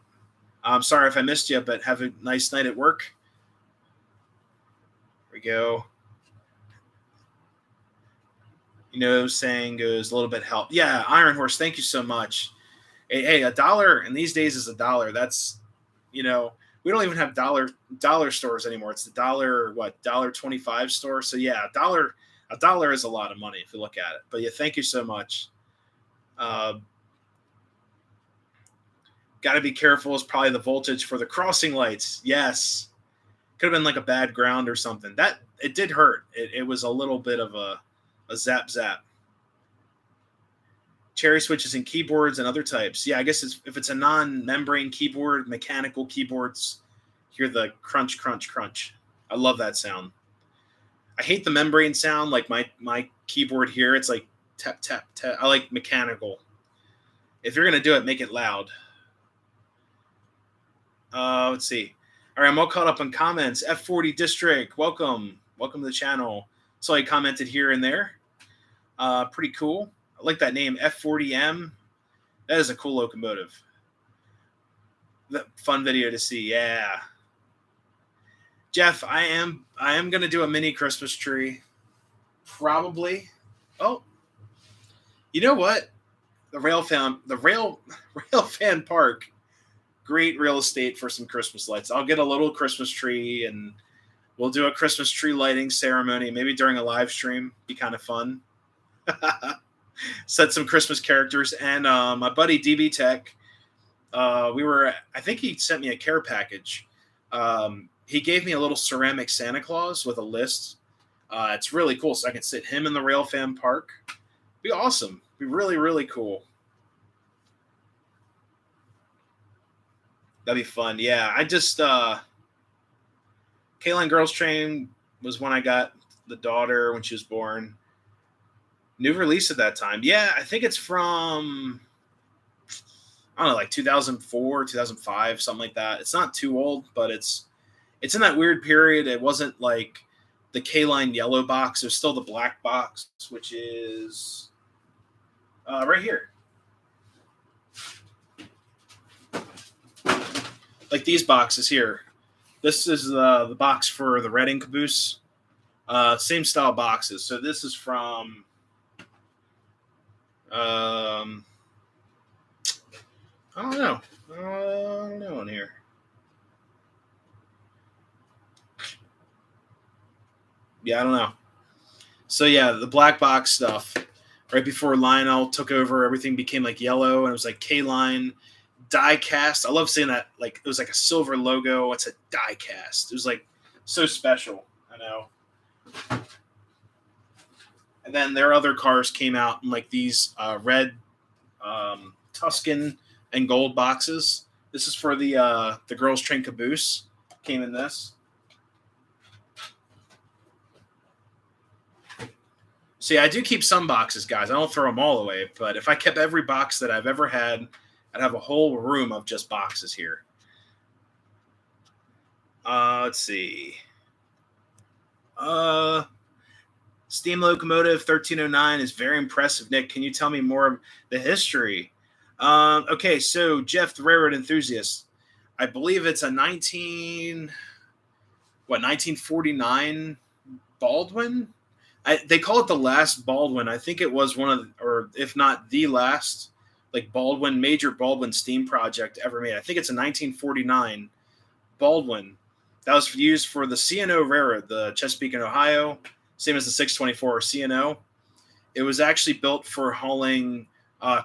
I'm sorry if I missed you, but have a nice night at work. Here we go. Saying goes a little bit help. Yeah, Iron Horse, thank you so much. Hey, $1 in these days is $1. That's, we don't even have dollar stores anymore. It's the $1.25 store. So yeah, a dollar is a lot of money if you look at it. But yeah, thank you so much. Got to be careful is probably the voltage for the crossing lights. Yes, could have been like a bad ground or something. That it did hurt. It was a little bit of a zap. Cherry switches and keyboards and other types. Yeah, I guess if it's a non-membrane keyboard, mechanical keyboards, hear the crunch, crunch, crunch. I love that sound. I hate the membrane sound, like my keyboard here. It's like tap, tap, tap. I like mechanical. If you're going to do it, make it loud. Let's see. All right, I'm all caught up on comments. F40 District, welcome. Welcome to the channel. So I commented here and there. Pretty cool. I like that name, F40M. That is a cool locomotive. Fun video to see. Yeah. Jeff, I am going to do a mini Christmas tree. Probably. Oh. You know what? The Railfan Park. Great real estate for some Christmas lights. I'll get a little Christmas tree, and we'll do a Christmas tree lighting ceremony, maybe during a live stream. Be kind of fun. Set some Christmas characters. And my buddy DB Tech, I think he sent me a care package. He gave me a little ceramic Santa Claus with a list. It's really cool. So I can sit him in the Railfan Park. Be awesome. Be really, really cool. That'd be fun. Yeah, I just K-Line Girls Train was when I got the daughter when she was born. New release at that time. Yeah, I think it's from, I don't know, like 2004, 2005, something like that. It's not too old, but it's in that weird period. It wasn't like the K-Line yellow box. It was still the black box, which is right here. Like these boxes here. This is the box for the Reading caboose. Same style boxes. So this is from I don't know. I don't know in here. Yeah, I don't know. So yeah, the black box stuff. Right before Lionel took over, everything became like yellow, and it was like K-Line die cast. I love seeing that. Like it was like a silver logo. It's a die cast. It was like so special. I know. And then their other cars came out in like these red Tuscan and gold boxes. This is for the girls' train caboose. Came in this. See, I do keep some boxes, guys. I don't throw them all away, but if I kept every box that I've ever had, I'd have a whole room of just boxes here. Let's see. Steam Locomotive 1309 is very impressive. Nick, can you tell me more of the history? Okay, so Jeff, the railroad enthusiast, I believe it's a 1949 Baldwin. They call it the last Baldwin. I think it was one of, or if not the last, like major Baldwin steam project ever made. I think it's a 1949 Baldwin that was used for the C&O Railroad, the Chesapeake and Ohio, same as the 624 C&O. It was actually built for hauling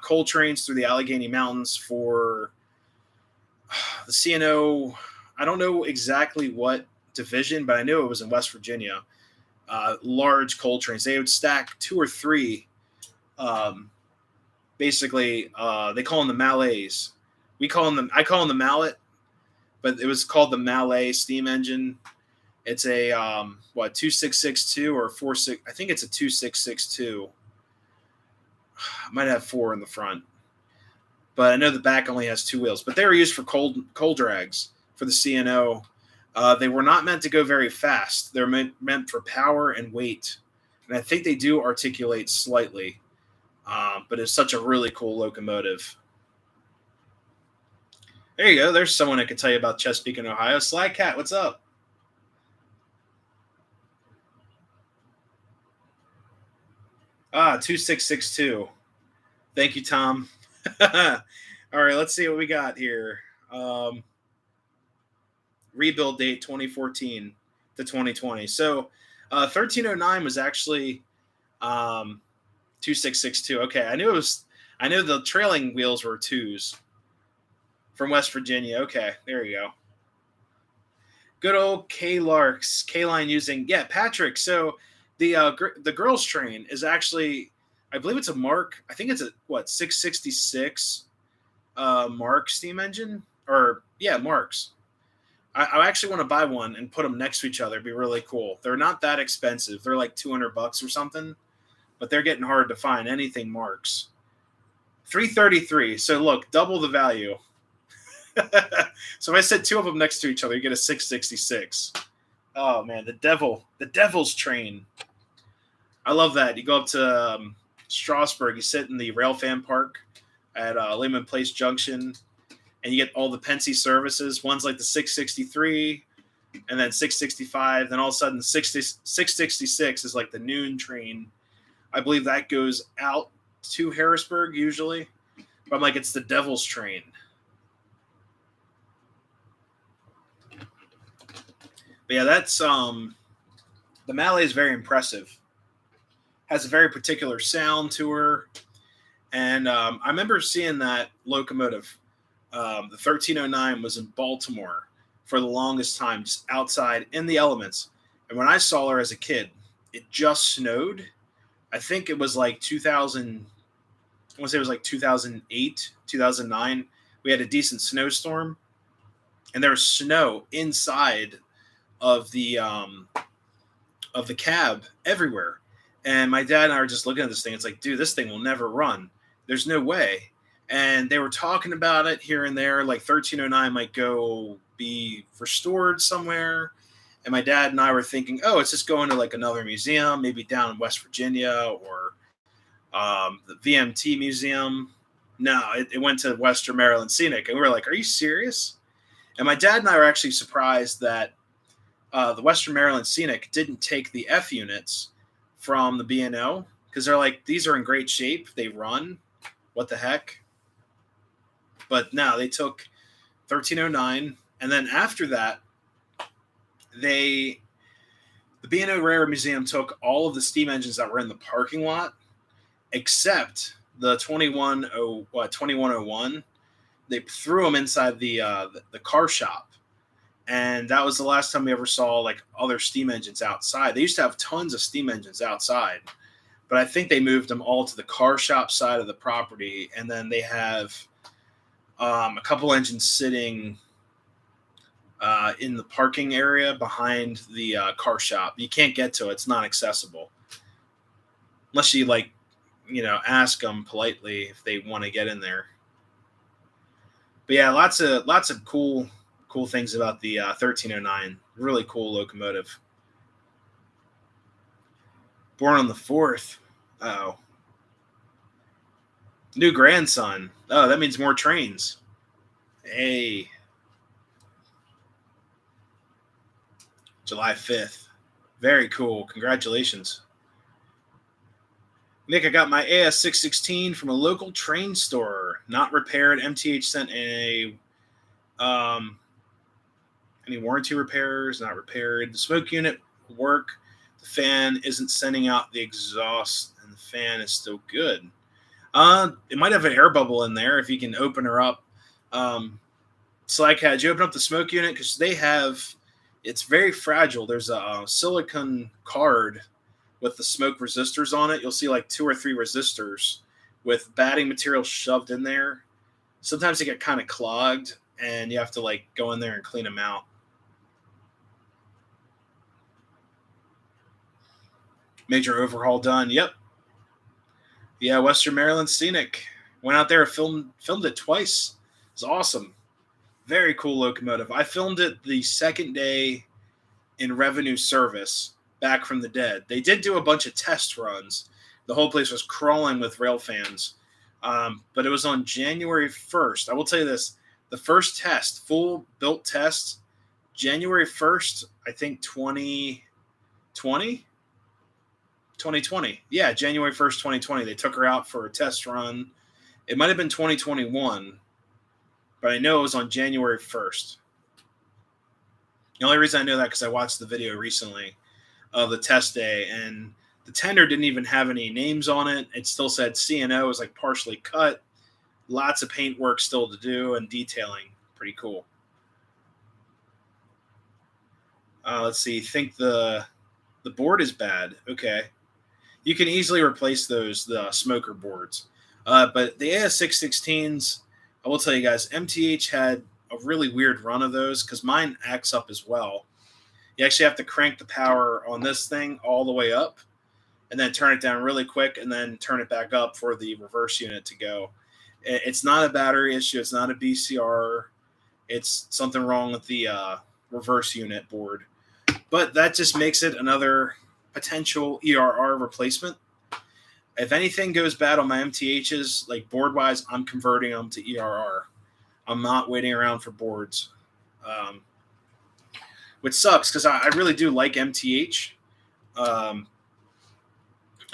coal trains through the Allegheny Mountains for the C&O. I don't know exactly what division, but I knew it was in West Virginia. Large coal trains. They would stack 2 or 3. Basically, they call them the Malays. I call them the Mallet, but it was called the Malay steam engine. It's a 2662 or 46. I think it's a 2662. I might have 4 in the front, but I know the back only has 2 wheels. But they were used for coal drags for the C&O. They were not meant to go very fast. They're meant for power and weight. And I think they do articulate slightly. But it's such a really cool locomotive. There you go. There's someone that can tell you about Chesapeake and Ohio. Sly Cat, what's up? Ah, 2662. Thank you, Tom. All right, let's see what we got here. Rebuild date 2014 to 2020. So 1309 was actually 2662. Okay, I knew the trailing wheels were 2s from West Virginia. Okay, there you go. Good old K Larks, K line using Patrick. So the girls train is actually, I believe it's a Mark. I think it's a 666 Mark steam engine, or Marks. I actually want to buy one and put them next to each other. It'd be really cool. They're not that expensive. They're like $200 or something, but they're getting hard to find. Anything Marks. 333. So look, double the value. So if I set 2 of them next to each other, you get a 666. Oh man, the devil's train. I love that. You go up to Strasburg, you sit in the Railfan Park at Lehman Place Junction, and you get all the Pensy services. One's like the 663, and then 665. Then all of a sudden, 666 is like the noon train. I believe that goes out to Harrisburg usually. But I'm like, it's the devil's train. But yeah, that's the Malay is very impressive. Has a very particular sound to her, and I remember seeing that locomotive. The 1309 was in Baltimore for the longest time, just outside in the elements. And when I saw her as a kid, it just snowed. I think it was like 2000. I want to say it was like 2008, 2009. We had a decent snowstorm, and there was snow inside of the cab everywhere. And my dad and I were just looking at this thing. It's like, dude, this thing will never run. There's no way. And they were talking about it here and there, like 1309 might go be restored somewhere. And my dad and I were thinking, oh, it's just going to like another museum, maybe down in West Virginia or the VMT Museum. No, it went to Western Maryland Scenic. And we were like, are you serious? And my dad and I were actually surprised that the Western Maryland Scenic didn't take the F units from the B&O because they're like, these are in great shape. They run. What the heck? But no, they took 1309. And then after that, the B&O Railroad Museum took all of the steam engines that were in the parking lot, except the 2101 they threw them inside the car shop, and that was the last time we ever saw like other steam engines outside. They used to have tons of steam engines outside, but I think they moved them all to the car shop side of the property, and then they have a couple engines sitting in the parking area behind the car shop. You can't get to it; it's not accessible unless you like, ask them politely if they want to get in there. But yeah, lots of cool things about the 1309. Really cool locomotive. Born on the 4th. Oh, new grandson. Oh, that means more trains. Hey, July 5th. Very cool. Congratulations. Nick, I got my AS616 from a local train store. Not repaired. MTH sent any warranty repairs, not repaired. The smoke unit work. The fan isn't sending out the exhaust, and the fan is still good. It might have an air bubble in there if you can open her up. Slackhead, you open up the smoke unit because it's very fragile. There's a silicone card with the smoke resistors on it. You'll see like 2 or 3 resistors with batting material shoved in there. Sometimes they get kind of clogged, and you have to like go in there and clean them out. Major overhaul done. Yep. Yeah, Western Maryland Scenic. Went out there and filmed it twice. It's awesome. Very cool locomotive. I filmed it the second day in revenue service back from the dead. They did do a bunch of test runs. The whole place was crawling with rail fans. But it was on January 1st. I will tell you this. The first test, full built test, January 1st, I think 2020. Yeah, January 1st, 2020. They took her out for a test run. It might have been 2021, but I know it was on January 1st. The only reason I know that because I watched the video recently of the test day, and the tender didn't even have any names on it. It still said CNO. It was like partially cut. Lots of paint work still to do and detailing. Pretty cool. Let's see. Think the board is bad. Okay. You can easily replace the smoker boards. But the AS616s, I will tell you guys, MTH had a really weird run of those because mine acts up as well. You actually have to crank the power on this thing all the way up and then turn it down really quick and then turn it back up for the reverse unit to go. It's not a battery issue. It's not a BCR. It's something wrong with the reverse unit board. But that just makes it another potential ERR replacement. If anything goes bad on my MTHs, like board-wise, I'm converting them to ERR. I'm not waiting around for boards, which sucks because I really do like MTH. I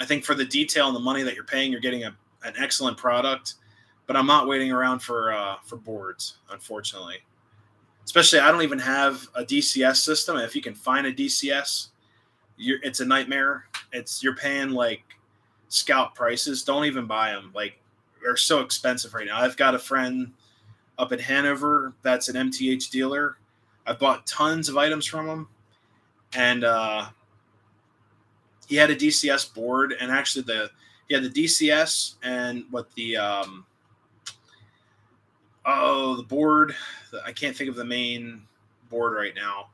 think for the detail and the money that you're paying, you're getting an excellent product. But I'm not waiting around for boards, unfortunately. Especially, I don't even have a DCS system. If you can find a DCS, it's a nightmare. You're paying like scalp prices. Don't even buy them. Like, they're so expensive right now. I've got a friend up in Hanover that's an MTH dealer. I've bought tons of items from him, and he had a DCS board, and actually he had the DCS and the board. I can't think of the main board right now,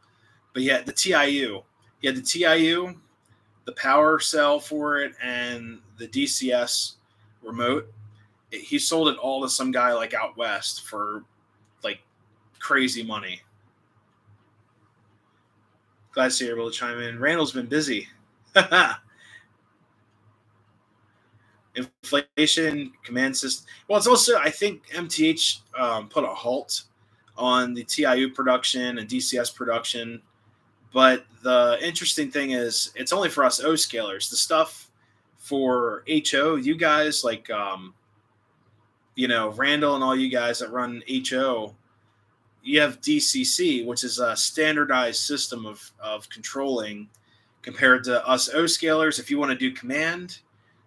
but yeah, the TIU. He had the TIU, the power cell for it, and the DCS remote. He sold it all to some guy like out west for like crazy money. Glad to see you're able to chime in. Randall's been busy. Inflation, command system. Well, it's also, I think MTH put a halt on the TIU production and DCS production. But the interesting thing is, it's only for us O scalers. The stuff for HO, you guys like, Randall and all you guys that run HO, you have DCC, which is a standardized system of controlling compared to us O scalers. If you want to do command,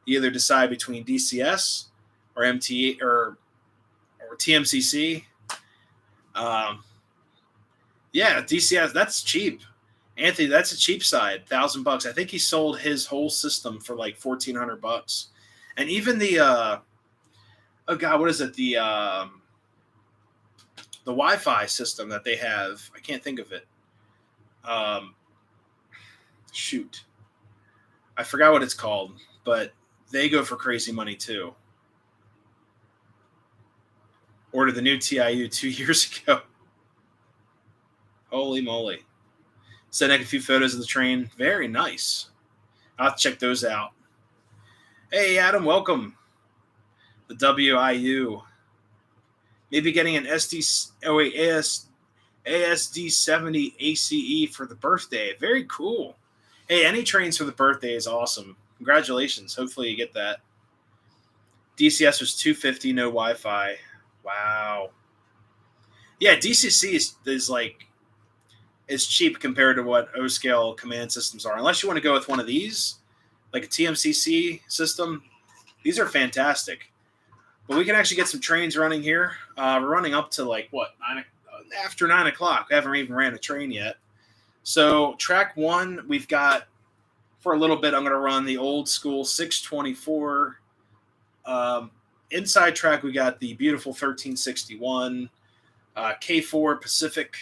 you either decide between DCS or MT or or TMCC. Yeah, DCS, that's cheap. Anthony, that's a cheap side, $1,000. I think he sold his whole system for like $1,400. And even the oh god, what is it? The Wi-Fi system that they have, I can't think of it. Shoot, I forgot what it's called, but they go for crazy money too. Ordered the new TIU 2 years ago. Holy moly. Sending a few photos of the train. Very nice. I'll have to check those out. Hey, Adam, welcome. The WIU. Maybe getting an ASD 70 ACE for the birthday. Very cool. Hey, any trains for the birthday is awesome. Congratulations. Hopefully you get that. DCS was $250, no Wi-Fi. Wow. Yeah, DCC is like, it's cheap compared to what O-scale command systems are. Unless you want to go with one of these, like a TMCC system, these are fantastic. But we can actually get some trains running here. We're running up to like, what, after 9 o'clock. We haven't even ran a train yet. So track 1, we've got, for a little bit, I'm going to run the old school 624. Inside track, we got the beautiful 1361, K4 Pacific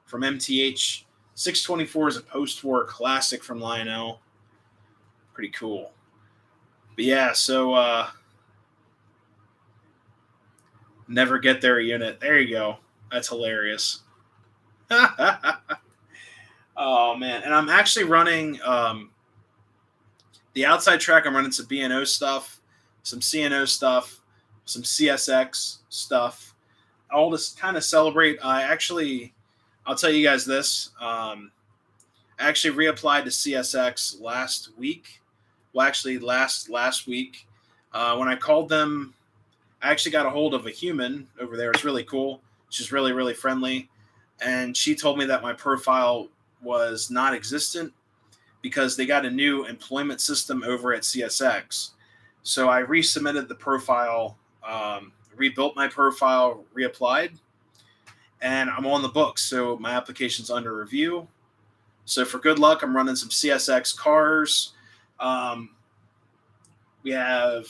from MTH. 624 is a post-war classic from Lionel. Pretty cool. But yeah, so never get there unit. There you go. That's hilarious. Oh, man. And I'm actually running the outside track. I'm running some B&O stuff, some CNO stuff, some CSX stuff. All to kind of celebrate. I'll tell you guys this. I actually reapplied to CSX last week. Well, actually, last week. When I called them, I actually got a hold of a human over there. It's really cool. She's really, really friendly. And she told me that my profile was not existent because they got a new employment system over at CSX. So I resubmitted the profile, rebuilt my profile, reapplied, and I'm on the books. So my application's under review. So for good luck, I'm running some CSX cars. We have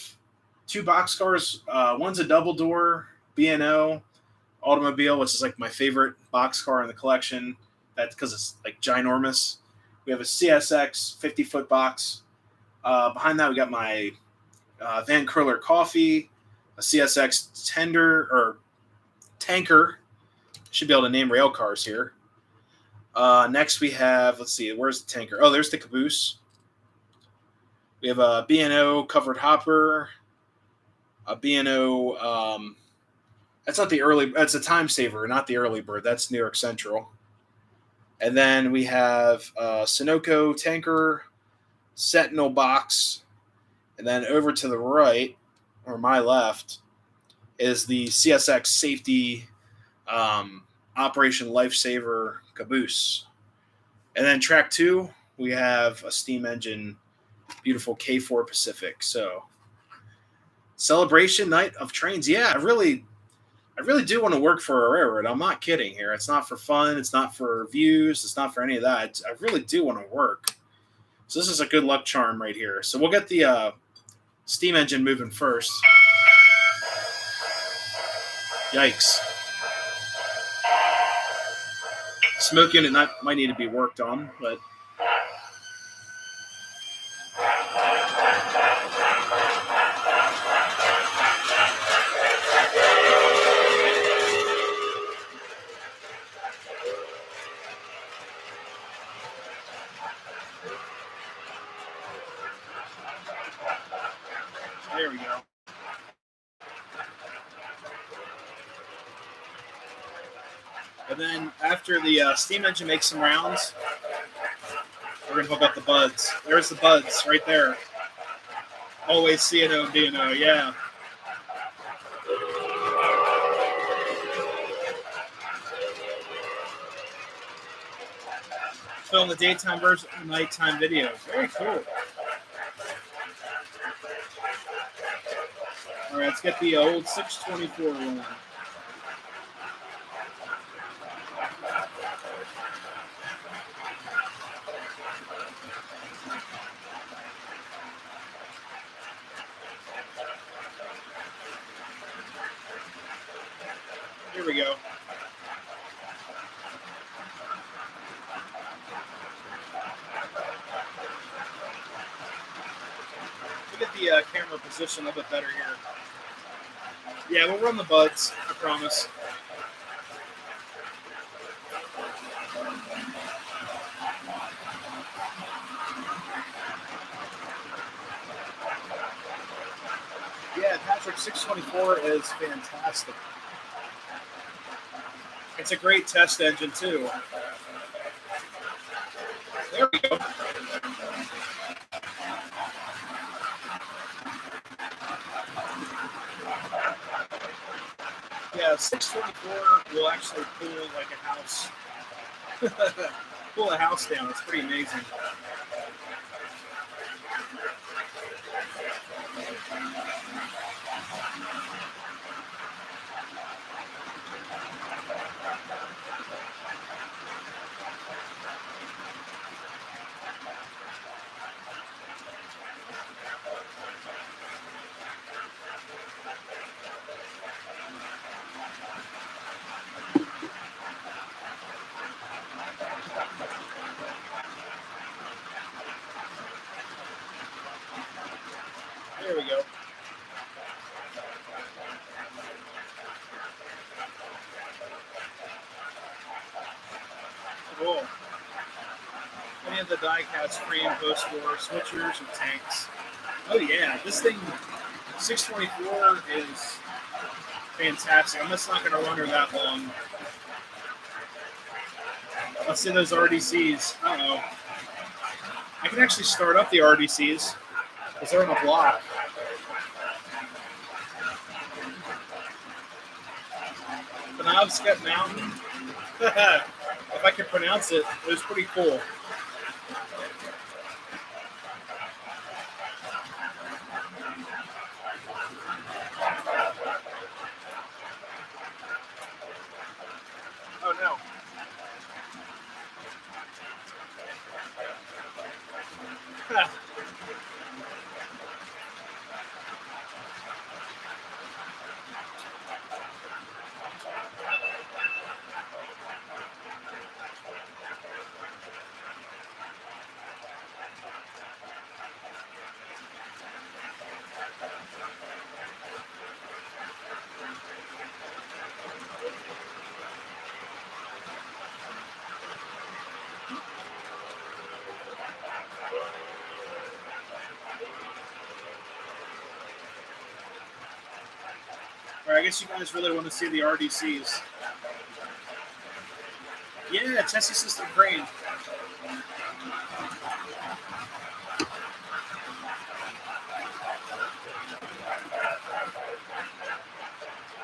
2 boxcars. One's a double door B&O automobile, which is like my favorite boxcar in the collection. That's because it's like ginormous. We have a CSX 50-foot box. Behind that, we got my Van Curler Coffee, a CSX tanker. Should be able to name rail cars here. Next, we have, let's see, where's the tanker? Oh, there's the caboose. We have a B&O covered hopper, a B&O, that's not the early, that's a time saver, not the early bird. That's New York Central. And then we have a Sunoco tanker, Sentinel box, and then over to the right, or my left, is the CSX safety Operation Lifesaver caboose. And then track 2, we have a steam engine, beautiful K4 Pacific. So celebration night of trains. Yeah, I really do want to work for a railroad. I'm not kidding here. It's not for fun. It's not for views. It's not for any of that. I really do want to work. So this is a good luck charm right here. So we'll get the steam engine moving first. Yikes. Smoke unit might need to be worked on, but there we go. And then after the steam engine makes some rounds, we're going to hook up the buds. There's the buds right there. Always CNO and DNO, yeah. Film the daytime version and the nighttime video. Very cool. All right, let's get the old 624 one. Here we go. We'll get the camera position a little bit better here. Yeah, we'll run the buds, I promise. Yeah, Patrick 624 is fantastic. It's a great test engine too. There we go. Yeah, 624 will actually pull like a house. Pull a house down. It's pretty amazing. There we go. Cool. Any of the die-cast free and post-war switchers and tanks. Oh yeah, this thing, 624 is fantastic. I'm just not going to run her that long. Let's see those RDCs. Uh-oh. I can actually start up the RDCs because they're on a block. Penobscot Mountain. If I can pronounce it, it was pretty cool. Oh no. All right, I guess you guys really want to see the RDCs. Yeah, chassis system crane.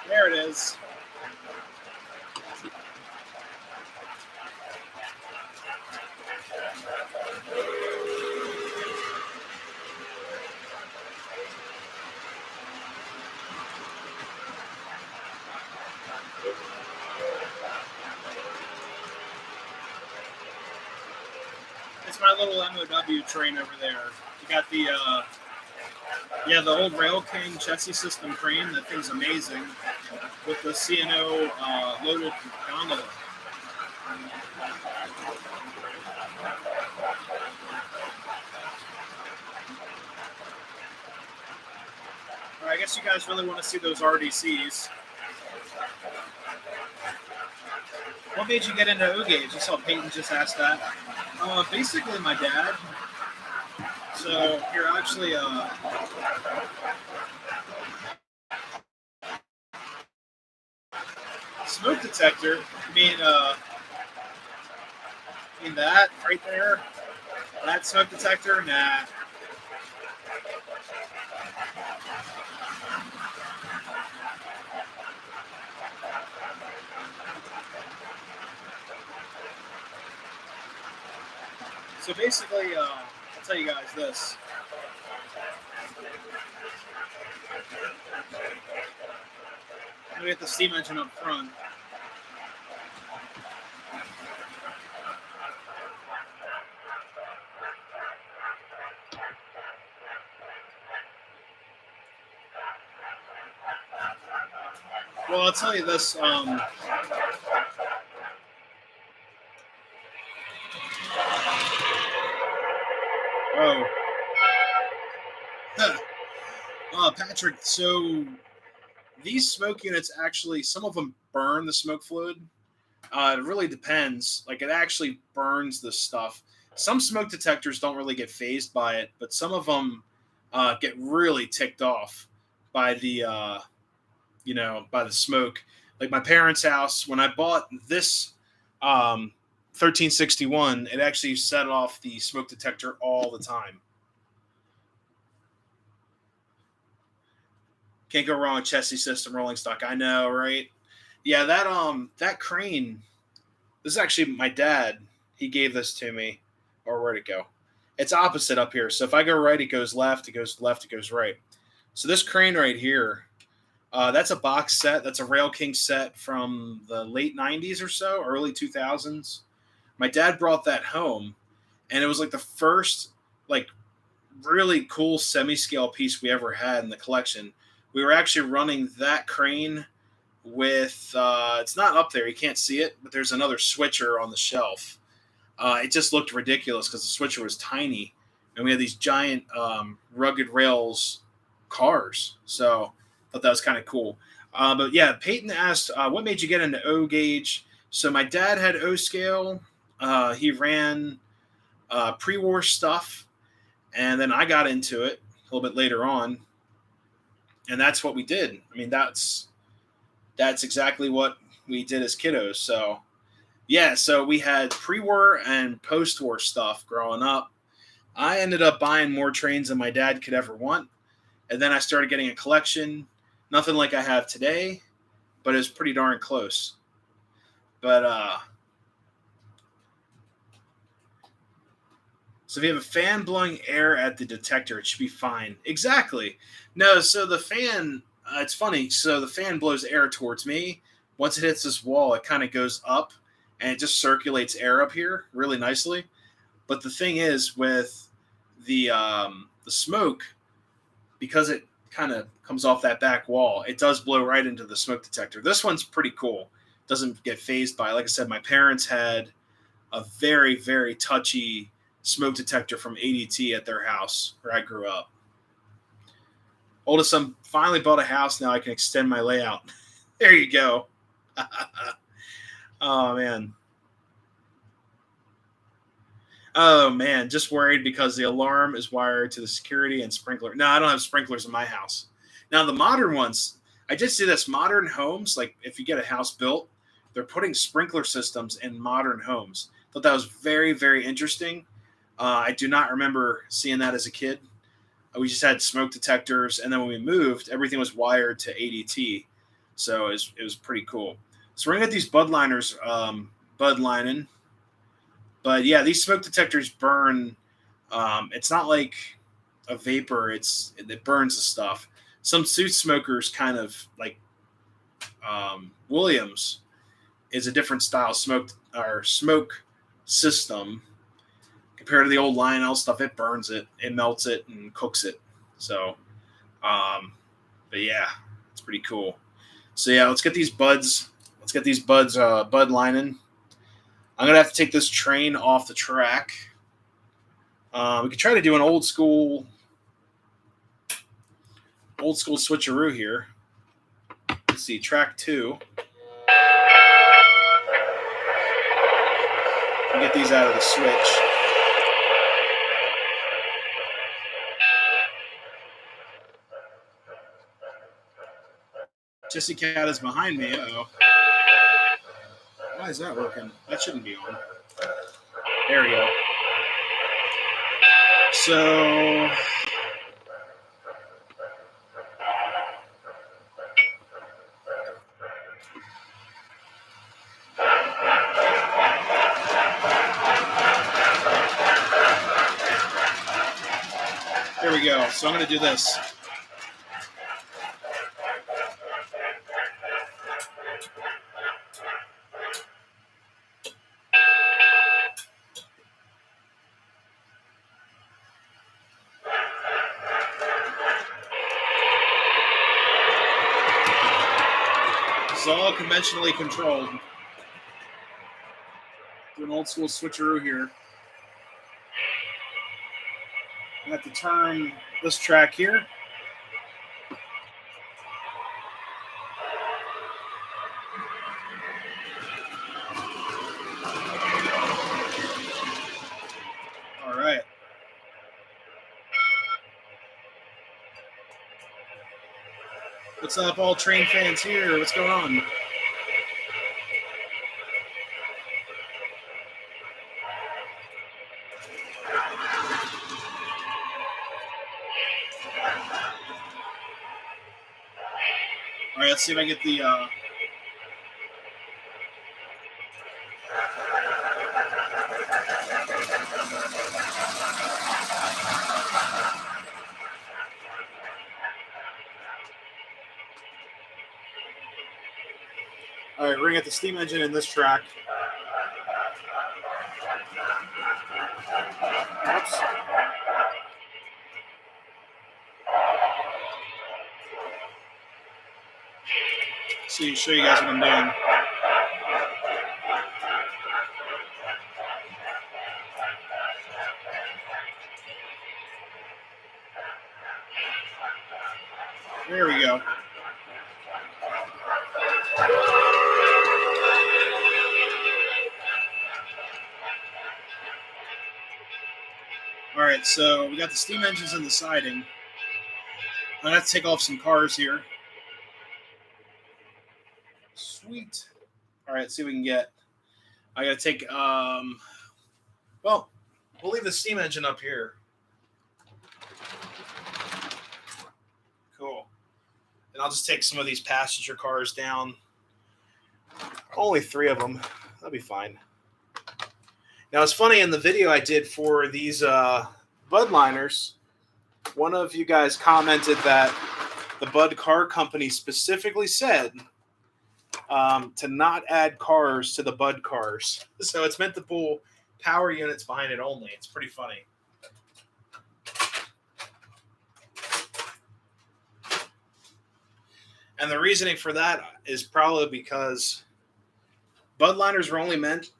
There it is. It's my little N&W train over there. You got the the old Rail King chassis system crane. That thing's amazing with the CNO loaded gondola. All right, I guess you guys really want to see those RDCs. What made you get into O-Gauge? I saw Peyton just asked that. Basically, my dad. So here, actually, smoke detector. I mean that right there? That smoke detector? Nah. So basically, I'll tell you guys this. We get the steam engine up front. Well, I'll tell you this. Patrick, so these smoke units actually, some of them burn the smoke fluid. It really depends. Like, it actually burns the stuff. Some smoke detectors don't really get phased by it, but some of them get really ticked off by the, by the smoke. Like my parents' house, when I bought this 1361, it actually set off the smoke detector all the time. Can't go wrong with chassis system, rolling stock. I know, right? Yeah, that crane. This is actually my dad. He gave this to me. Or where'd it go? It's opposite up here. So if I go right, it goes left. It goes left. It goes right. So this crane right here, that's a box set. That's a Rail King set from the late 90s or so, early 2000s. My dad brought that home, and it was like the first like really cool semi-scale piece we ever had in the collection. We were actually running that crane with it's not up there, you can't see it, but there's another switcher on the shelf. It just looked ridiculous because the switcher was tiny, and we had these giant rugged rails cars. So I thought that was kind of cool. But yeah, Peyton asked, what made you get into O gauge? So my dad had O scale. He ran pre-war stuff, and then I got into it a little bit later on, and that's what we did. I mean, that's exactly what we did as kiddos. So yeah, so we had pre-war and post-war stuff growing up. I ended up buying more trains than my dad could ever want, and then I started getting a collection. Nothing like I have today, but it was pretty darn close. But so if you have a fan blowing air at the detector, it should be fine. Exactly. No, so the fan, it's funny. So the fan blows air towards me. Once it hits this wall, it kind of goes up, and it just circulates air up here really nicely. But the thing is, with the smoke, because it kind of comes off that back wall, it does blow right into the smoke detector. This one's pretty cool. Doesn't get phased by it. Like I said, my parents had a very, very touchy smoke detector from ADT at their house where I grew up. Oldest son finally bought a house. Now I can extend my layout. There you go. Oh, man. Oh, man. Just worried because the alarm is wired to the security and sprinkler. No, I don't have sprinklers in my house. Now, the modern ones, I did see this. Modern homes, like if you get a house built, they're putting sprinkler systems in modern homes. Thought that was very, very interesting. I do not remember seeing that as a kid. We just had smoke detectors, and then when we moved, everything was wired to ADT. So it was pretty cool. So we're going to get these bud liners bud lining. But yeah, these smoke detectors burn. It's not like a vapor. It burns the stuff. Some suit smokers kind of like Williams is a different style smoke system. Compared to the old Lionel stuff, it burns it, it melts it, and cooks it. So, but yeah, it's pretty cool. So yeah, let's get these buds. Let's get these buds bud lining. I'm gonna have to take this train off the track. We could try to do an old school switcheroo here. Let's see, track 2. Get these out of the switch. Jesse Cat is behind me. Uh-oh. Why is that working? That shouldn't be on. There we go. So there we go. So I'm going to do this. It's all conventionally controlled. Do an old school switcheroo here. I have to turn this track here. All right. What's up, all train fans here? What's going on? All right, let's see if I get the. All right, we're gonna get the steam engine in this track. Oops. See, show you guys what I'm doing. There we go. All right, so we got the steam engines in the siding. I'm gonna have to take off some cars here. Sweet. All right, let's see what we can get. I gotta take. Well, we'll leave the steam engine up here. Cool. And I'll just take some of these passenger cars down. Only 3 of them. That'll be fine. Now, it's funny, in the video I did for these Budliners, one of you guys commented that the Bud Car Company specifically said to not add cars to the Bud cars. So it's meant to pull power units behind it only. It's pretty funny. And the reasoning for that is probably because Budliners were only meant,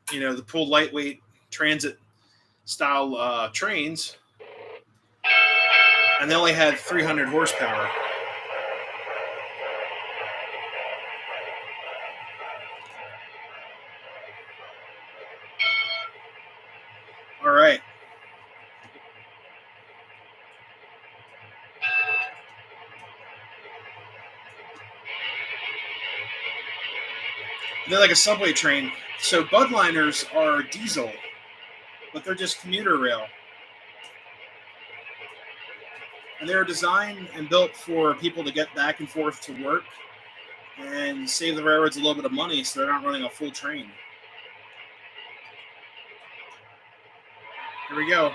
to pull lightweight transit style trains, and they only had 300 horsepower. All right. They're like a subway train. So Budliners are diesel, but they're just commuter rail. And they're designed and built for people to get back and forth to work and save the railroads a little bit of money so they're not running a full train. Here we go.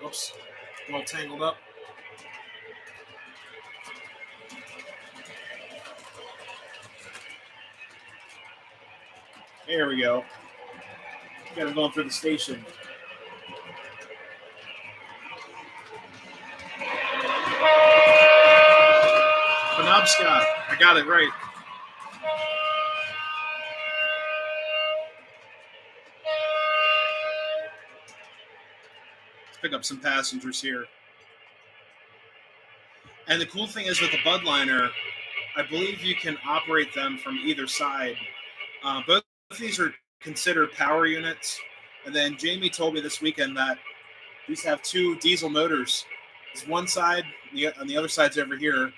Oops, all tangled up. There we go. Got it going through the station. Penobscot. I got it right. Let's pick up some passengers here. And the cool thing is with the Budliner, I believe you can operate them from either side. Both of these are considered power units. And then Jamie told me this weekend that these have 2 diesel motors. There's one side, and the other side's over here.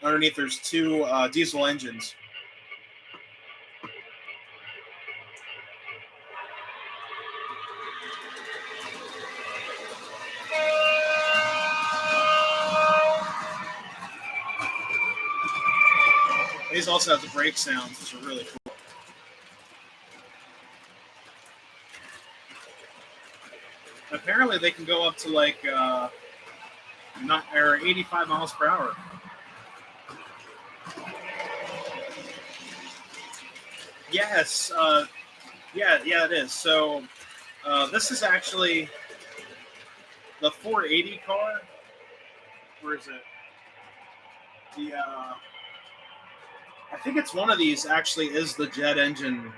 Underneath, there's 2 diesel engines. These also have the brake sounds, which are really cool. Apparently, they can go up to like 85 miles per hour. Yes, Yeah, it is. So this is actually the 480 car. Where is it? The I think it's one of these actually is the jet engine.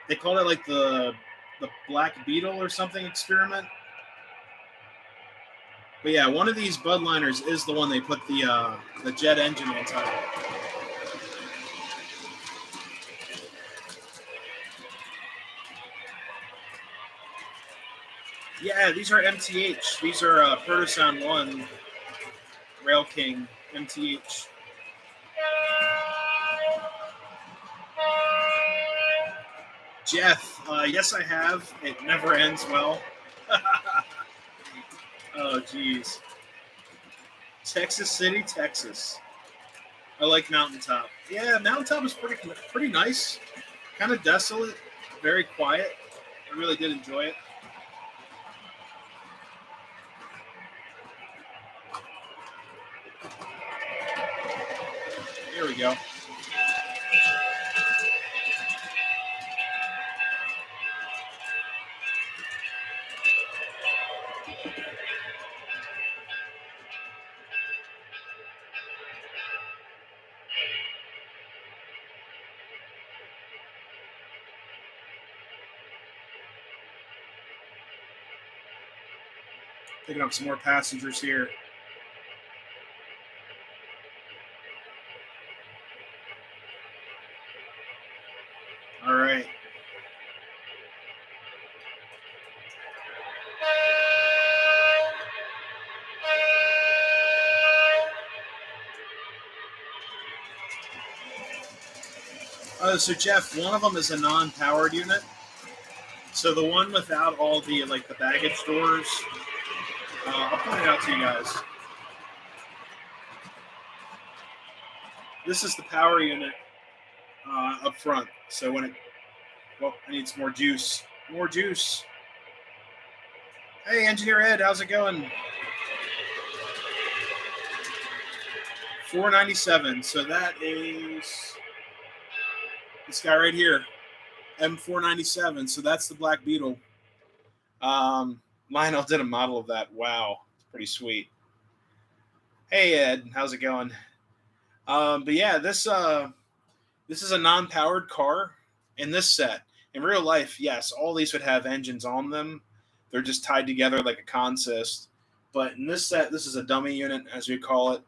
They called it like the Black Beetle or something experiment. But yeah, one of these Budliners is the one they put the jet engine on top. Yeah, these are MTH. These are Protosound 1 Rail King MTH. Jeff, yes, I have. It never ends well. Oh, geez. Texas City, Texas. I like Mountaintop. Yeah, Mountaintop is pretty nice. Kind of desolate, very quiet. I really did enjoy it. Here we go. Picking up some more passengers here. All right. So Jeff, one of them is a non-powered unit. So the one without all the like the baggage doors, I'll point it out to you guys. This is the power unit up front. So when it, well, I need some more juice. More juice. Hey, Engineer Ed, how's it going? 497. So that is this guy right here, M497. So that's the Black Beetle. Lionel did a model of that. Wow, it's pretty sweet. Hey Ed, how's it going? But yeah, this is a non-powered car in this set. In real life, yes, all these would have engines on them. They're just tied together like a consist. But in this set, this is a dummy unit, as we call it.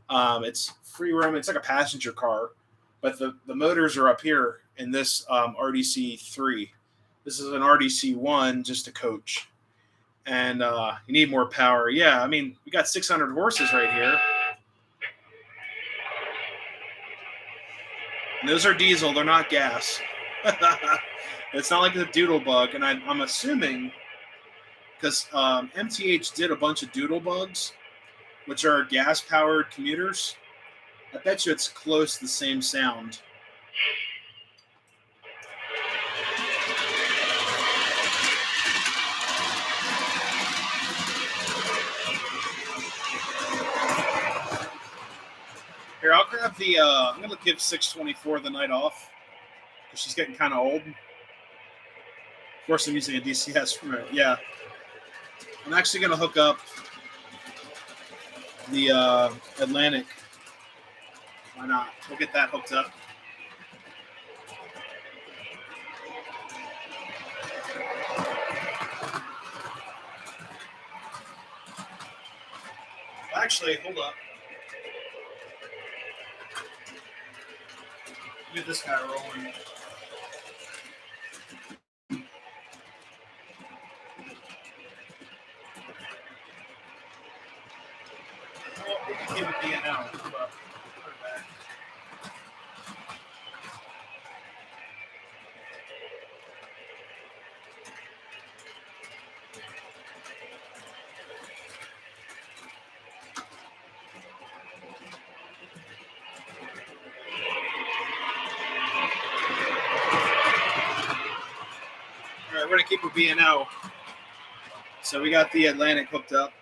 It's free roam. It's like a passenger car, but the motors are up here in this RDC 3. This is an RDC 1, just a coach. And you need more power. Yeah, I mean, we got 600 horses right here. And those are diesel. They're not gas. It's not like the Doodle Bug. And I'm assuming, because MTH did a bunch of Doodle Bugs, which are gas-powered commuters, I bet you it's close to the same sound. Here, I'll grab the, I'm going to give 624 the night off, because she's getting kind of old. Of course, I'm using a DCS remote. Yeah. I'm actually going to hook up the Atlantic. Why not? We'll get that hooked up. Actually, hold up. Get this guy rolling. Well, we can keep it being out. But put it back. All right, we're going to keep it B&O. So we got the Atlantic hooked up.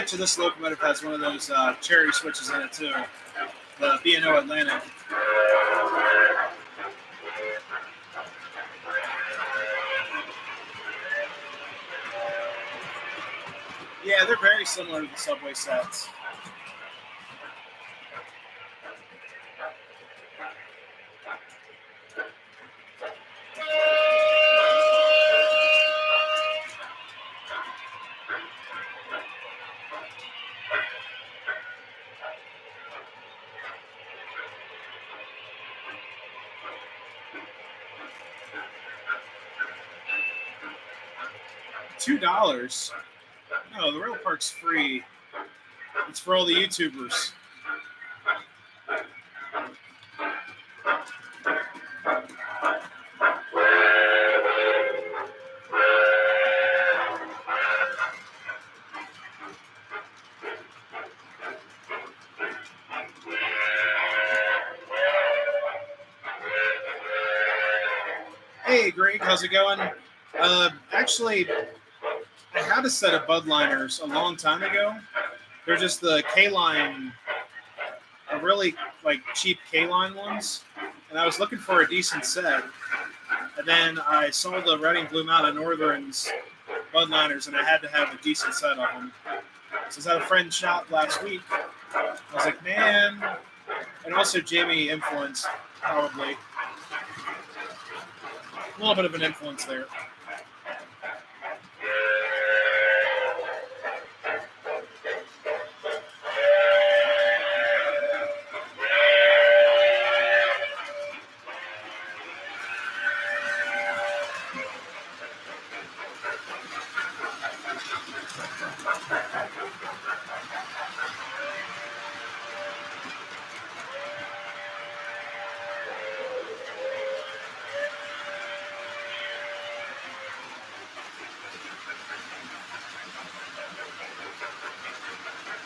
bet you this locomotive has one of those cherry switches in it too. The B&O Atlantic. Yeah, they're very similar to the subway sets. $2. No, the rail park's free. It's for all the YouTubers. Hey, Greg, how's it going? Actually, I had a set of Budliners a long time ago. They're just the K-line, really like cheap K-line ones, and I was looking for a decent set. And then I saw the Red and Blue Mountain Northern's Budliners, and I had to have a decent set of them. So I was at a friend's shop last week. I was like, man, and also Jimmy influence, probably. A little bit of an influence there.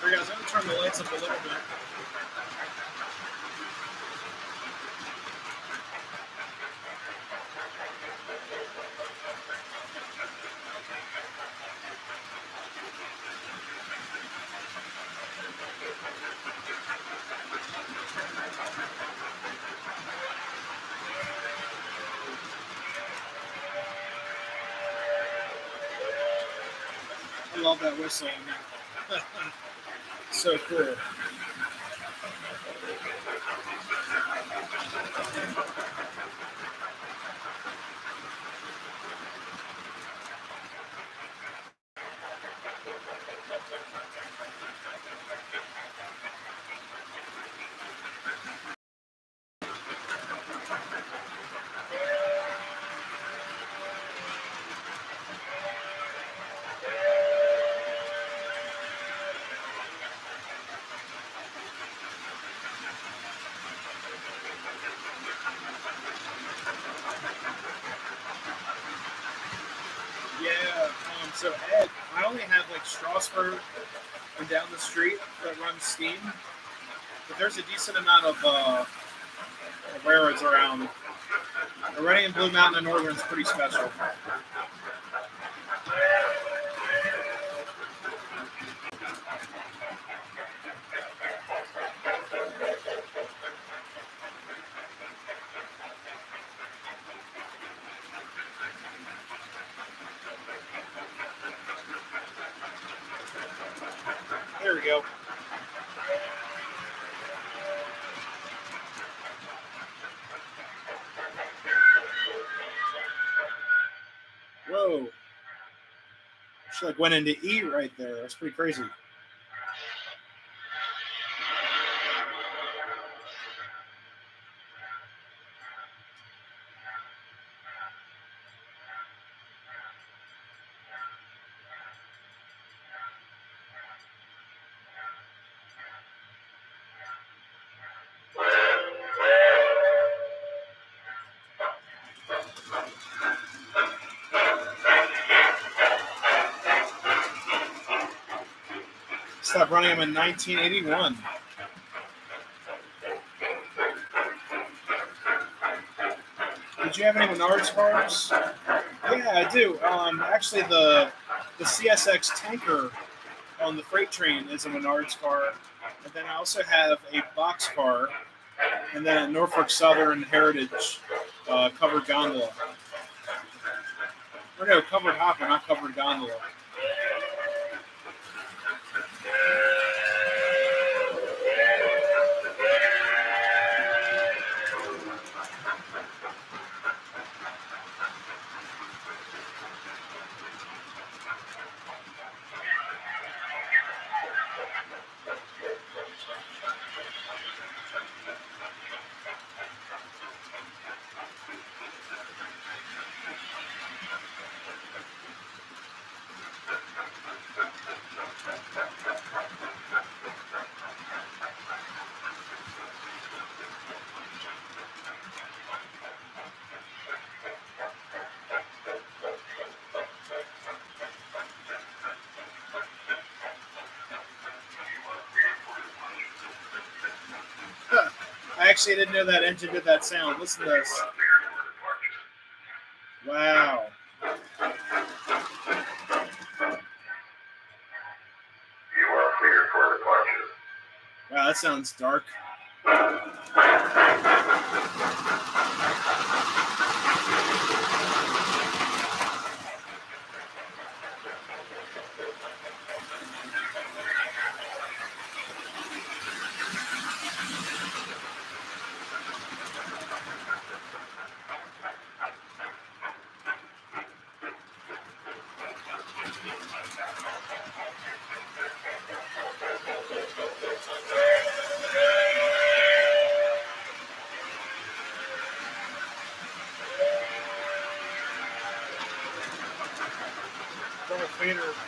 Here, guys, I'm going to turn the lights up a little bit. I love that whistle. So cool. Yeah, so Ed, I only have like Strasburg and down the street that runs steam, but there's a decent amount of railroads around. The Red and Blue Mountain and Northern is pretty special. There we go. Whoa. She like went into E right there. That's pretty crazy. Stopped running them in 1981. Did you have any Menards cars? Yeah, I do. Actually, the CSX tanker on the freight train is a Menards car. And then I also have a box car, and then a Norfolk Southern Heritage covered gondola. Or no, covered hopper, not covered gondola. I actually didn't know that engine did that sound. Listen to this. Wow. Wow, that sounds dark.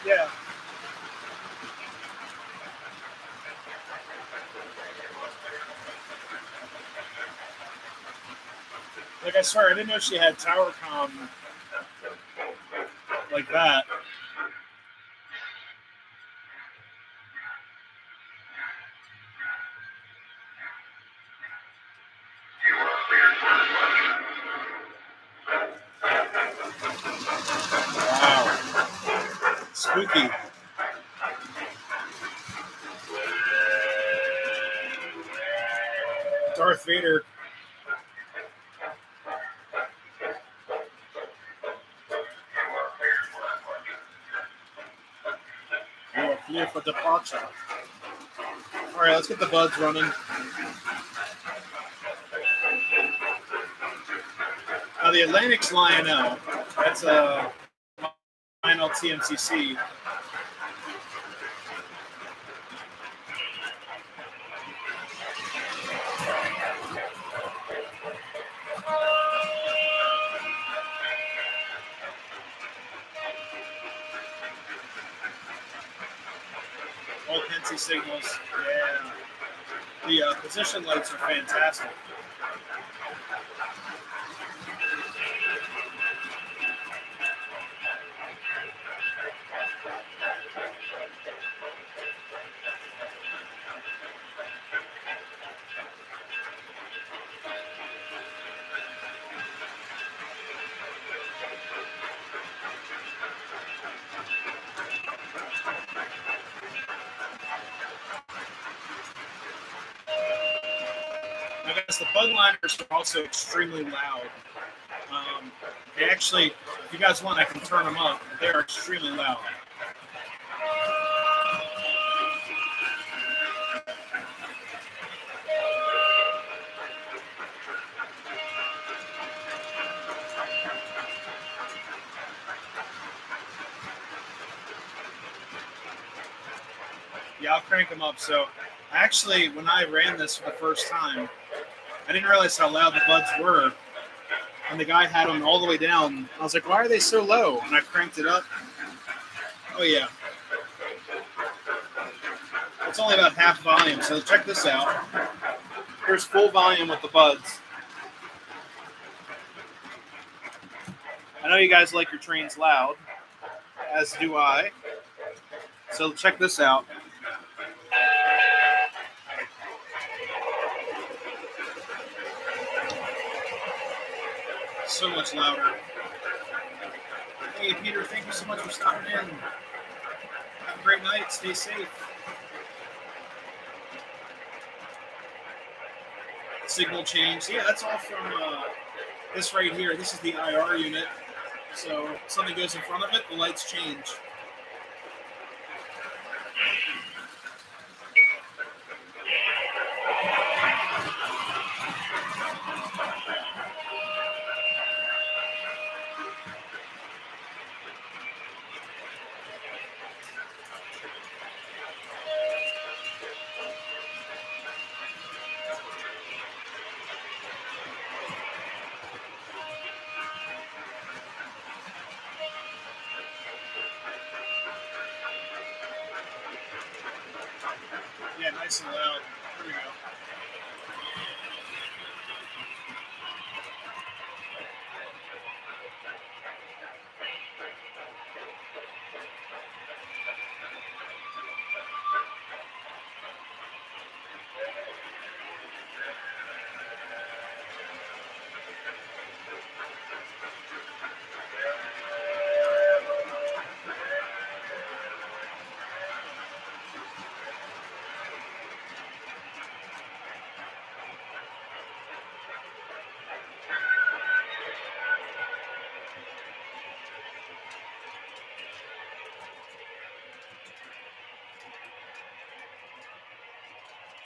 Yeah. Like I swear, I didn't know she had tower comm like that. Wow. Spooky. Darth Vader. You are clear for departure. All right, let's get the buds running. Now the Atlantic's Lionel. That's a Lionel TMCC. All Pensy signals. Yeah. The position lights are fantastic. I guess the bud liners are also extremely loud. They actually, if you guys want, I can turn them up. They are extremely loud. Yeah, I'll crank them up. So, actually, when I ran this for the first time, I didn't realize how loud the buds were. And the guy had them all the way down. I was like, why are they so low? And I cranked it up. Oh, yeah. It's only about half volume. So check this out. Here's full volume with the buds. I know you guys like your trains loud, as do I. So check this out. So much louder. Hey, Peter, thank you so much for stopping in. great night. Stay safe. Signal change. Yeah, that's all from this right here. This is the IR unit. So if something goes in front of it, the lights change. Yeah, nice and loud. There we go.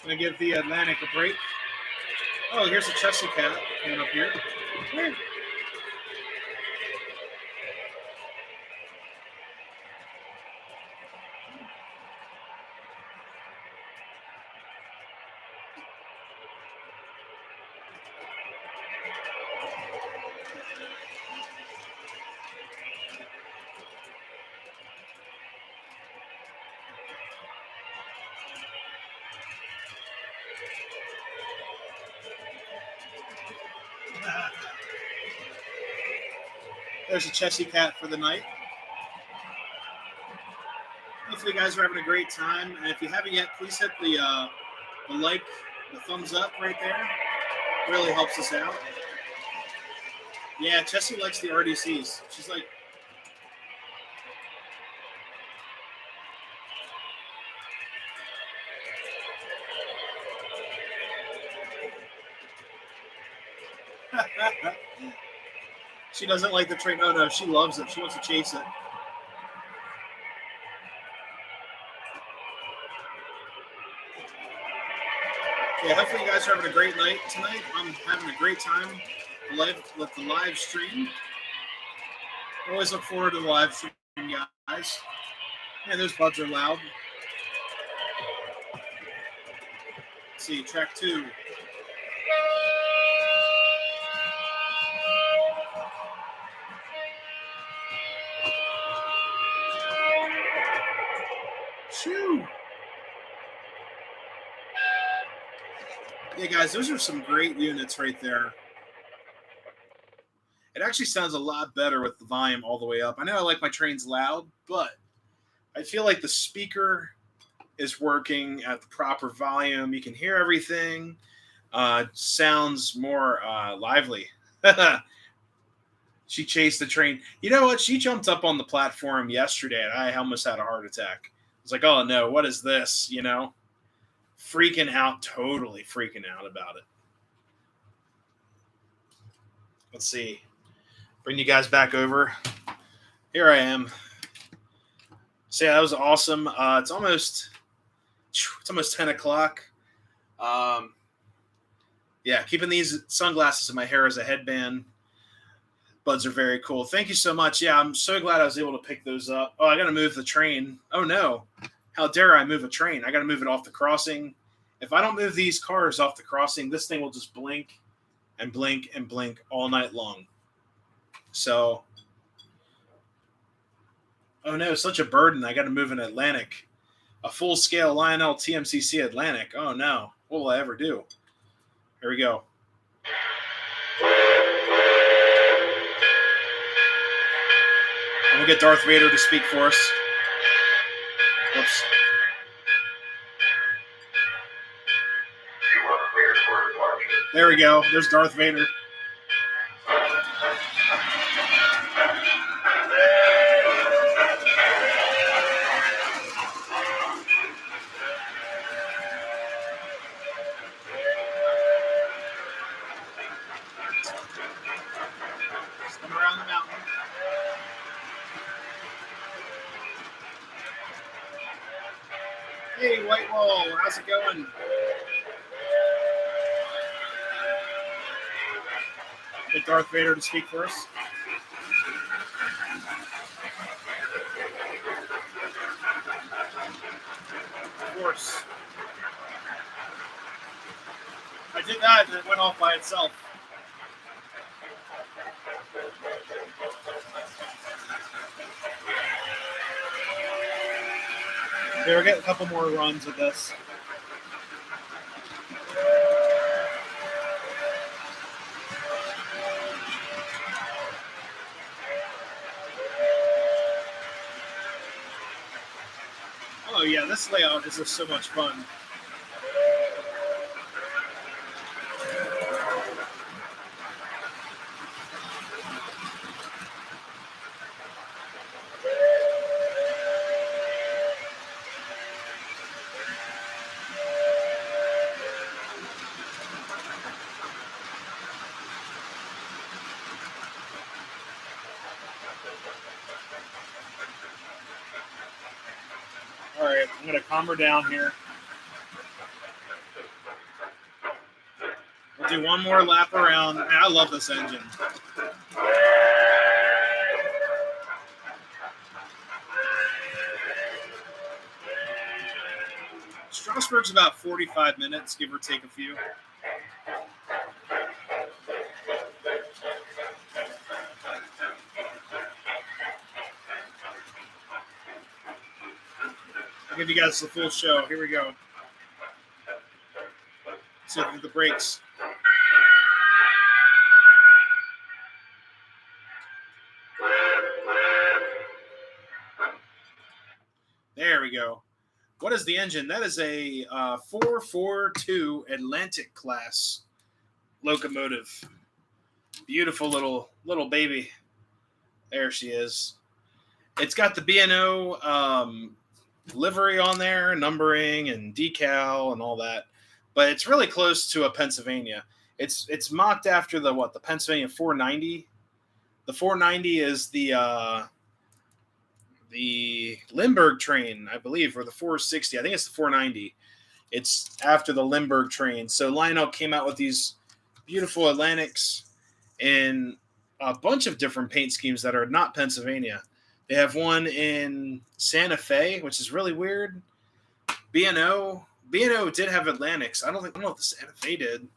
I'm going to give the Atlantic a break. Oh, here's a Chelsea cat coming up here. There's a Chelsea cat for the night. Hopefully you guys are having a great time. And if you haven't yet, please hit the like, the thumbs up right there. It really helps us out. Yeah, Chelsea likes the RDCs. She's like, she doesn't like the train. Oh no, she loves it. She wants to chase it. Yeah, hopefully you guys are having a great night tonight. I'm having a great time with the live stream. I always look forward to the live stream, guys. Yeah, those bugs are loud. Let's see, track 2. Shoo! Yeah, guys, those are some great units right there. It actually sounds a lot better with the volume all the way up. I know I like my trains loud, but I feel like the speaker is working at the proper volume. You can hear everything. Sounds more lively. She chased the train. You know what? She jumped up on the platform yesterday, and I almost had a heart attack. I was like, oh, no, what is this? You know? Freaking out, totally freaking out about it. Let's see. Bring you guys back over. Here I am. So yeah, that was awesome. It's almost 10 o'clock. Yeah, keeping these sunglasses in my hair as a headband. Buds are very cool. Thank you so much. Yeah, I'm so glad I was able to pick those up. Oh, I got to move the train. Oh, no. How dare I move a train? I got to move it off the crossing. If I don't move these cars off the crossing, this thing will just blink and blink and blink all night long. So, oh no, such a burden. I got to move an Atlantic, a full-scale Lionel TMCC Atlantic. Oh no, what will I ever do? Here we go. And we'll get Darth Vader to speak for us. Whoops. There we go. There's Darth Vader. Whitewall. How's it going? Get Darth Vader to speak for us. Of course. I did that and it went off by itself. Okay, we'll get a couple more runs of this. Oh yeah, this layout is just so much fun. All right, I'm going to calm her down here. We'll do one more lap around. Man, I love this engine. Strasbourg's about 45 minutes, give or take a few. I'll give you guys the full show. Here we go. See if we get the brakes. There we go. What is the engine? That is a 442 Atlantic class locomotive. Beautiful little baby. There she is. It's got the B&O livery on there, numbering and decal and all that. But it's really close to a Pennsylvania. It's mocked after the Pennsylvania 490. The 490 is the Limburg train, I believe, or the 460. I think it's the 490. It's after the Limburg train. So Lionel came out with these beautiful Atlantics in a bunch of different paint schemes that are not Pennsylvania. They have one in Santa Fe, which is really weird. B&O did have Atlantics. I don't know if the Santa Fe did,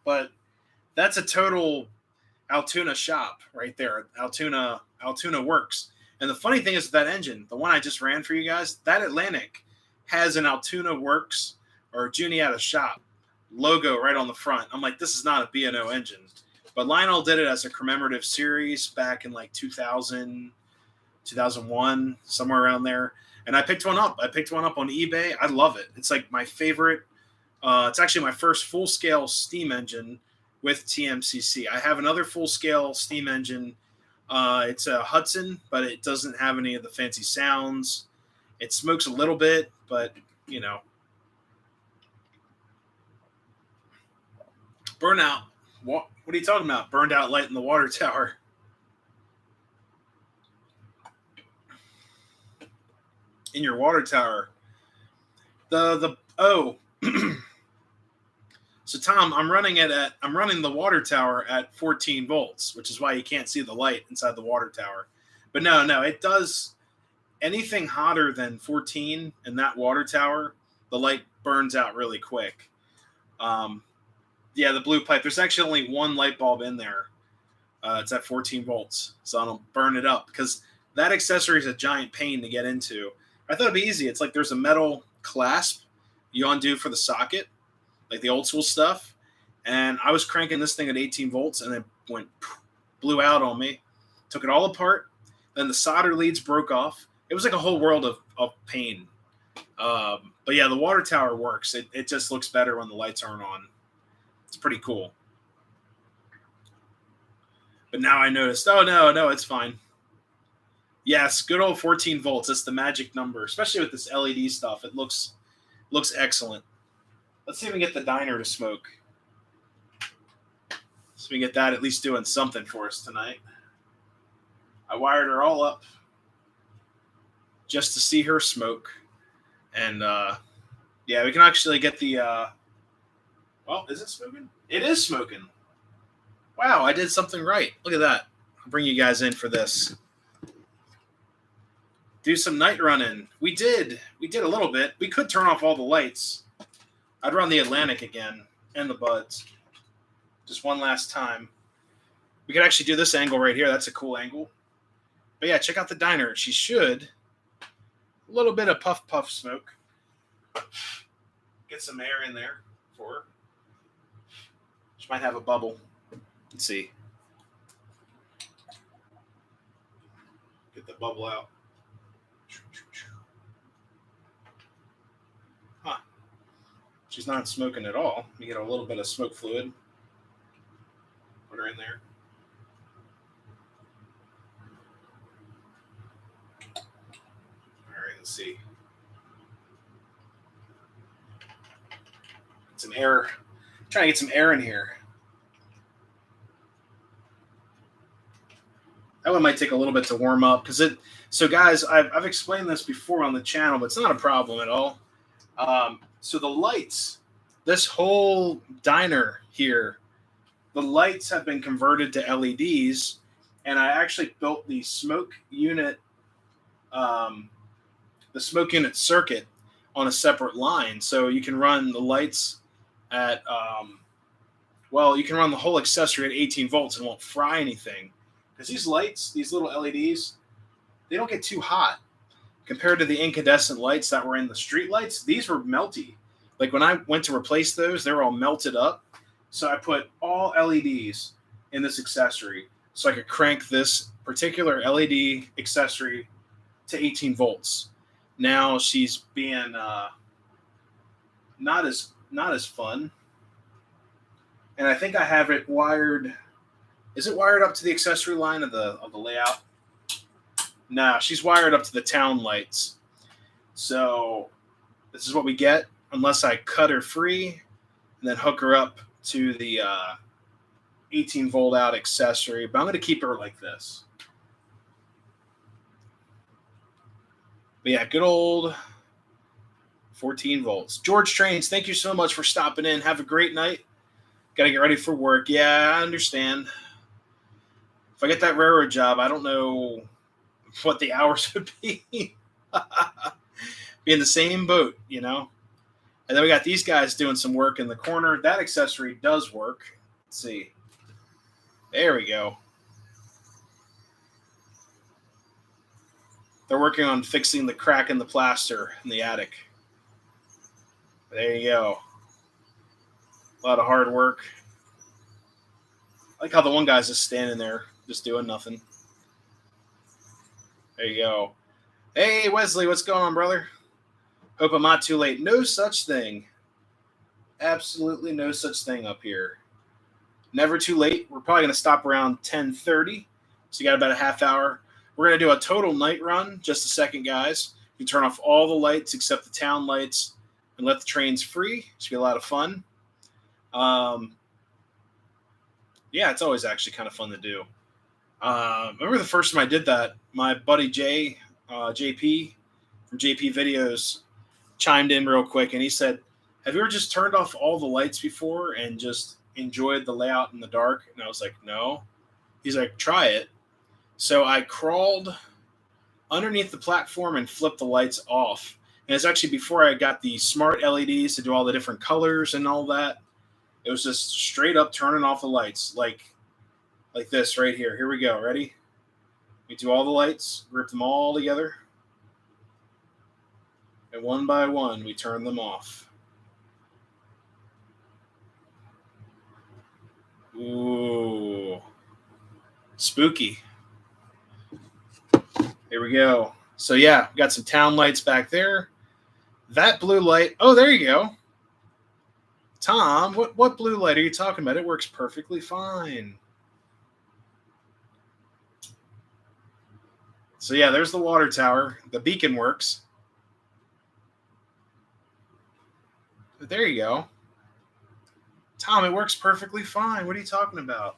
but that's a total Altoona shop right there. Altoona Works. And the funny thing is with that engine, the one I just ran for you guys, that Atlantic has an Altoona Works or Juniata shop logo right on the front. I'm like, this is not a B&O engine. But Lionel did it as a commemorative series back in like 2000, 2001, somewhere around there. And I picked one up. I picked one up on eBay. I love it. It's like my favorite. It's actually my first full-scale steam engine with TMCC. I have another full-scale steam engine. It's a Hudson, but it doesn't have any of the fancy sounds. It smokes a little bit, but, you know. Burnout. What are you talking about? Burned out light in the water tower. In your water tower. So Tom, I'm running the water tower at 14 volts, which is why you can't see the light inside the water tower. But no, it does anything hotter than 14 in that water tower, the light burns out really quick. Yeah, the blue pipe. There's actually only one light bulb in there. It's at 14 volts, so I don't burn it up because that accessory is a giant pain to get into. I thought it'd be easy. It's like there's a metal clasp you undo for the socket, like the old school stuff. And I was cranking this thing at 18 volts and it blew out on me. Took it all apart. Then the solder leads broke off. It was like a whole world of pain. But yeah, the water tower works. It just looks better when the lights aren't on. It's pretty cool. But now I noticed, oh, no, it's fine. Yes, good old 14 volts. That's the magic number, especially with this LED stuff. It looks excellent. Let's see if we can get the diner to smoke. So we get that at least doing something for us tonight. I wired her all up just to see her smoke. And Yeah, we can actually get the. Well, is it smoking? It is smoking. Wow, I did something right. Look at that. I'll bring you guys in for this. Do some night running. We did. We did a little bit. We could turn off all the lights. I'd run the Atlantic again and the buds. Just one last time. We could actually do this angle right here. That's a cool angle. But yeah, check out the diner. She should. A little bit of puff smoke. Get some air in there for her. She might have a bubble. Let's see. Get the bubble out. Huh. She's not smoking at all. You get a little bit of smoke fluid. Put her in there. All right, let's see. Get some air. I'm trying to get some air in here. That one might take a little bit to warm up because it. So, guys, I've explained this before on the channel, but it's not a problem at all. So the lights, this whole diner here, the lights have been converted to LEDs, and I actually built the smoke unit circuit on a separate line, so you can run the lights at you can run the whole accessory at 18 volts and won't fry anything. Because these lights, these little LEDs, they don't get too hot. Compared to the incandescent lights that were in the street lights, these were melty. Like when I went to replace those, they were all melted up. So I put all LEDs in this accessory so I could crank this particular LED accessory to 18 volts. Now she's being not as fun. And I think I have it wired. Is it wired up to the accessory line of the layout? No, she's wired up to the town lights. So this is what we get unless I cut her free and then hook her up to the 18 volt out accessory. But I'm going to keep her like this. But yeah, good old 14 volts. George Trains, thank you so much for stopping in. Have a great night. Got to get ready for work. Yeah, I understand. If I get that railroad job, I don't know what the hours would be. Be in the same boat, you know. And then we got these guys doing some work in the corner. That accessory does work. Let's see. There we go. They're working on fixing the crack in the plaster in the attic. There you go. A lot of hard work. I like how the one guy's just standing there, just doing nothing. There you go. Hey, Wesley, what's going on, brother? Hope I'm not too late. No such thing. Absolutely no such thing up here. Never too late. We're probably going to stop around 10:30. So you got about a half hour. We're going to do a total night run. Just a second, guys. You turn off all the lights except the town lights and let the trains free. It should be a lot of fun. Yeah, it's always actually kind of fun to do. Remember the first time I did that, my buddy JP from JP Videos chimed in real quick, and he said, have you ever just turned off all the lights before and just enjoyed the layout in the dark? And I was like, no. He's like, try it. So I crawled underneath the platform and flipped the lights off. And it's actually before I got the smart LEDs to do all the different colors and all that. It was just straight up turning off the lights like this right here. Here we go. Ready? We do all the lights, group them all together. And one by one, we turn them off. Ooh. Spooky. Here we go. So yeah, we got some town lights back there. That blue light. Oh, there you go. Tom, what blue light are you talking about? It works perfectly fine. So yeah, there's the water tower. The beacon works. But there you go. Tom, it works perfectly fine. What are you talking about?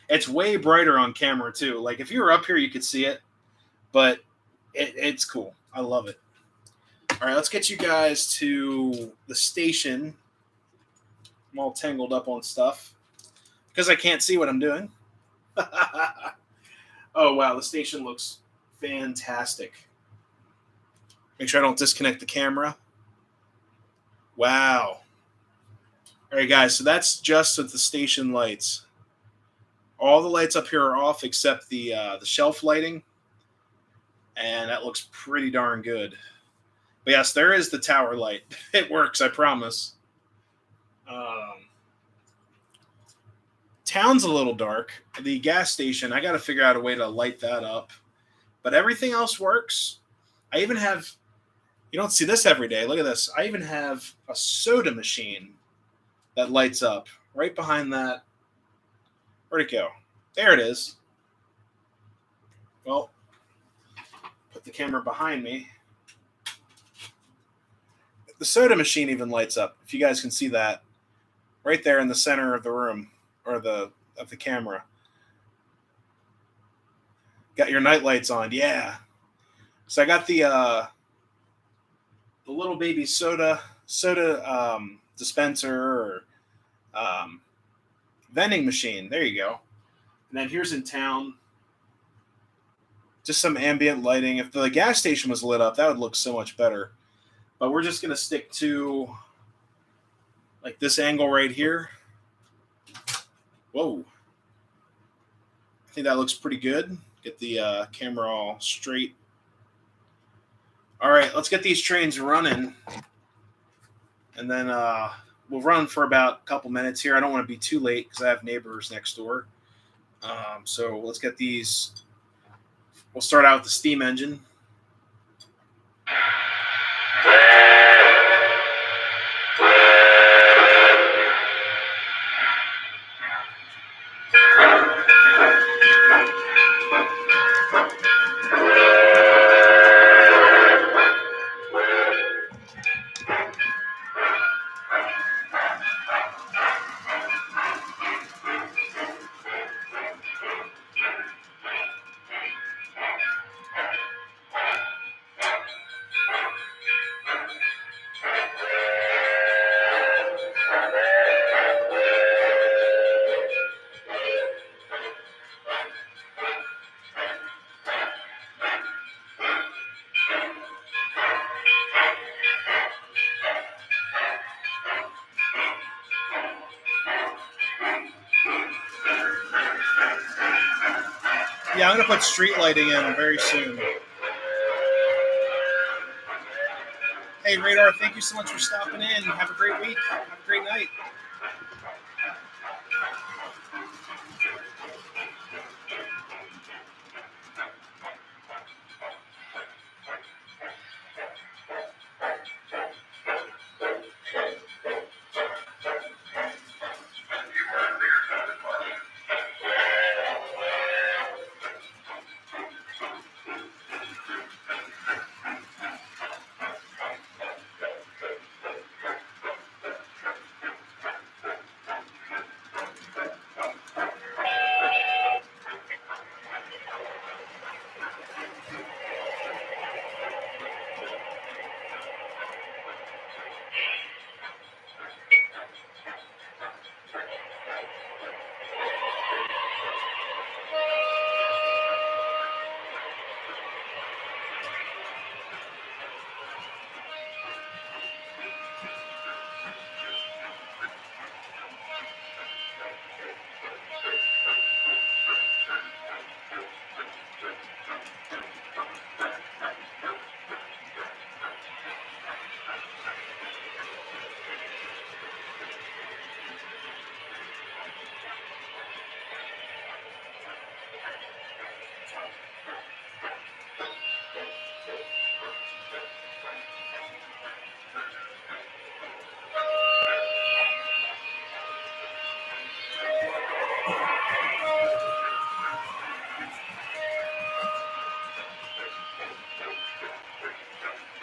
It's way brighter on camera too. Like if you were up here, you could see it. But it's cool. I love it. All right, let's get you guys to the station. I'm all tangled up on stuff because I can't see what I'm doing. Oh, wow, the station looks fantastic. Make sure I don't disconnect the camera. Wow. All right, guys, so that's just with the station lights. All the lights up here are off except the shelf lighting, and that looks pretty darn good. But yes, there is the tower light. It works, I promise. Town's a little dark. The gas station, I got to figure out a way to light that up. But everything else works. I even have, you don't see this every day. Look at this. I even have a soda machine that lights up right behind that. Where'd it go? There it is. Well, put the camera behind me. The soda machine even lights up. If you guys can see that, right there in the center of the room or of the camera. Got your night lights on, yeah. So I got the little baby soda dispenser or vending machine. There you go. And then here's in town. Just some ambient lighting. If the gas station was lit up, that would look so much better. But we're just going to stick to like this angle right here. Whoa. I think that looks pretty good. Get the camera all straight. All right, let's get these trains running. And then we'll run for about a couple minutes here. I don't want to be too late because I have neighbors next door. So let's get these. We'll start out with the steam engine. Yeah, I'm going to put street lighting in very soon. Hey, Radar, thank you so much for stopping in. Have a great week. Have a great night.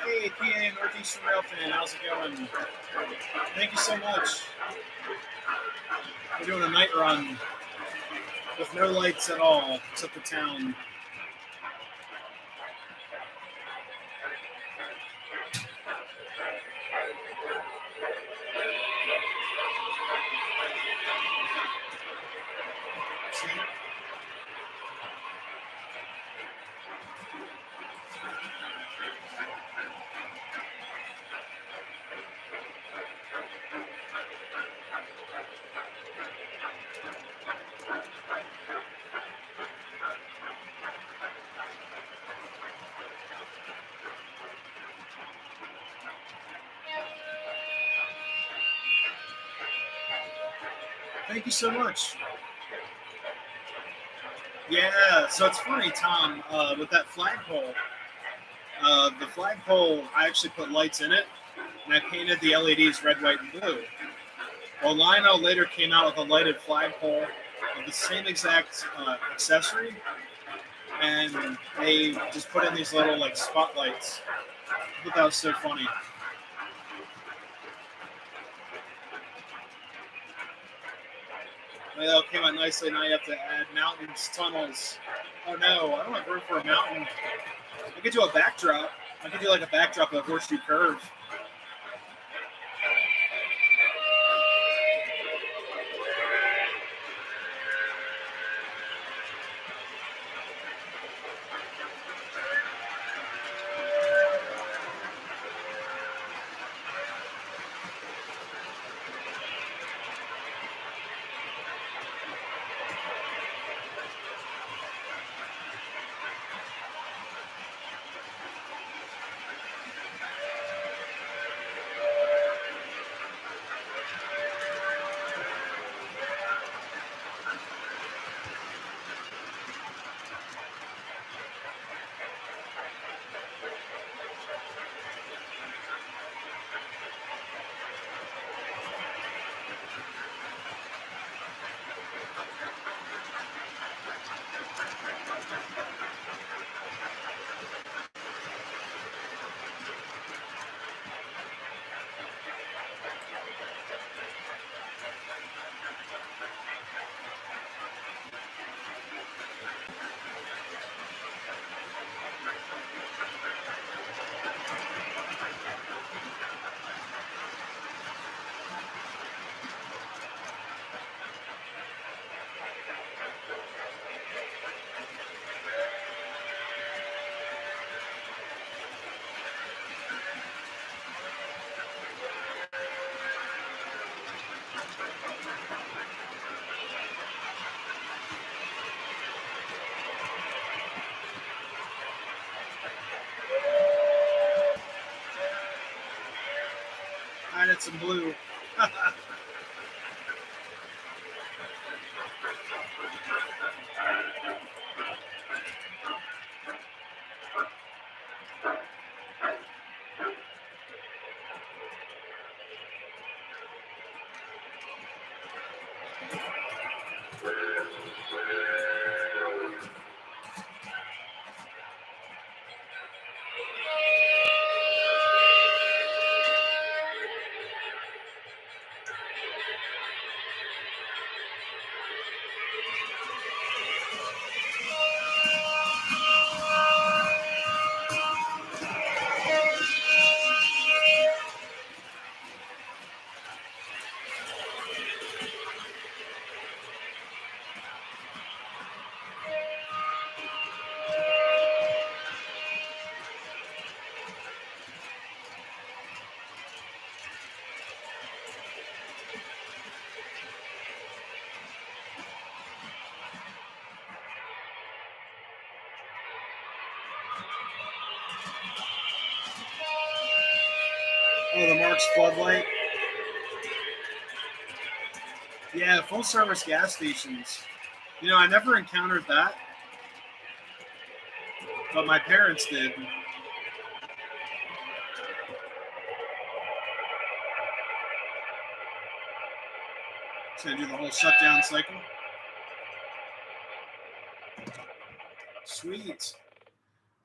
Hey, PA Northeastern Railfanning, how's it going? Thank you so much. We're doing a night run with no lights at all, except the town. Thank you so much. Yeah, so it's funny, Tom, with that flagpole. The flagpole, I actually put lights in it, and I painted the LEDs red, white, and blue. Well, Lionel later came out with a lighted flagpole of the same exact accessory, and they just put in these little like spotlights. I thought that was so funny. Well, it came out nicely. Now you have to add mountains, tunnels. Oh no, I don't have room for a mountain. I could do a backdrop. I could do like a backdrop of a horseshoe curve. I added some blue. Oh, the Marks floodlight. Yeah, full service gas stations. You know, I never encountered that, but my parents did. So I do the whole shutdown cycle. Sweet.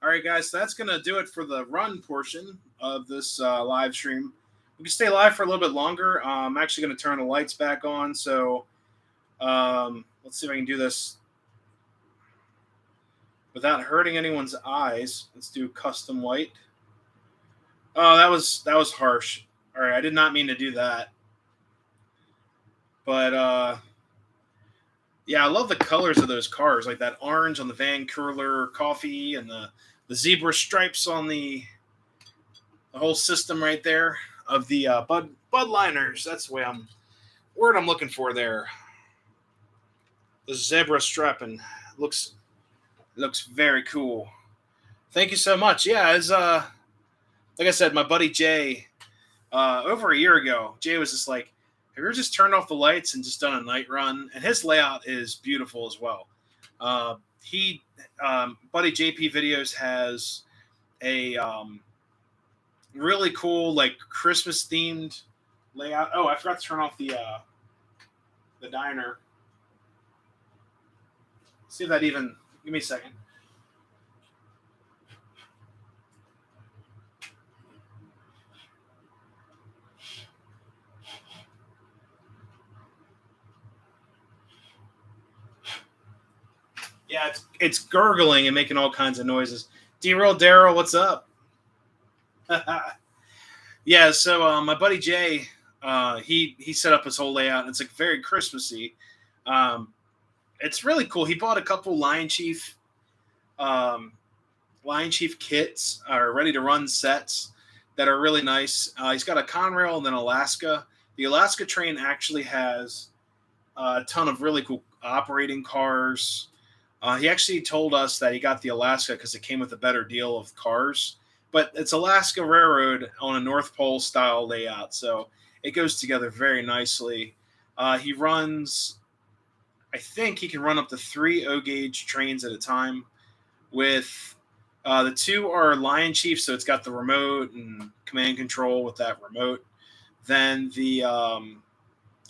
All right, guys, so that's going to do it for the run portion of this live stream. We can stay live for a little bit longer. I'm actually going to turn the lights back on. So let's see if I can do this without hurting anyone's eyes. Let's do custom white. Oh, that was harsh. All right, I did not mean to do that. But yeah, I love the colors of those cars, like that orange on the Van Curler coffee and the zebra stripes on the whole system right there of the Bud liners. That's the word I'm looking for there. The zebra striping looks very cool. Thank you so much. Yeah, as like I said, my buddy Jay, over a year ago, Jay was just like, Have you ever just turned off the lights and just done a night run? And his layout is beautiful as well. He, Buddy JP Videos has a really cool like Christmas themed layout. Oh, I forgot to turn off the diner. See if that even. Give me a second. Yeah, it's gurgling and making all kinds of noises. D-Roll Daryl, what's up? Yeah, so my buddy Jay, he set up his whole layout. And it's like very Christmassy. Um, it's really cool. He bought a couple um, Lion Chief kits or ready to run sets that are really nice. He's got a Conrail and then Alaska. The Alaska train actually has a ton of really cool operating cars. He actually told us that he got the Alaska because it came with a better deal of cars. But it's Alaska Railroad on a North Pole style layout, so it goes together very nicely. He runs, I think he can run up to 3 O gauge trains at a time. With the 2 are Lion Chief, so it's got the remote and command control with that remote. Then the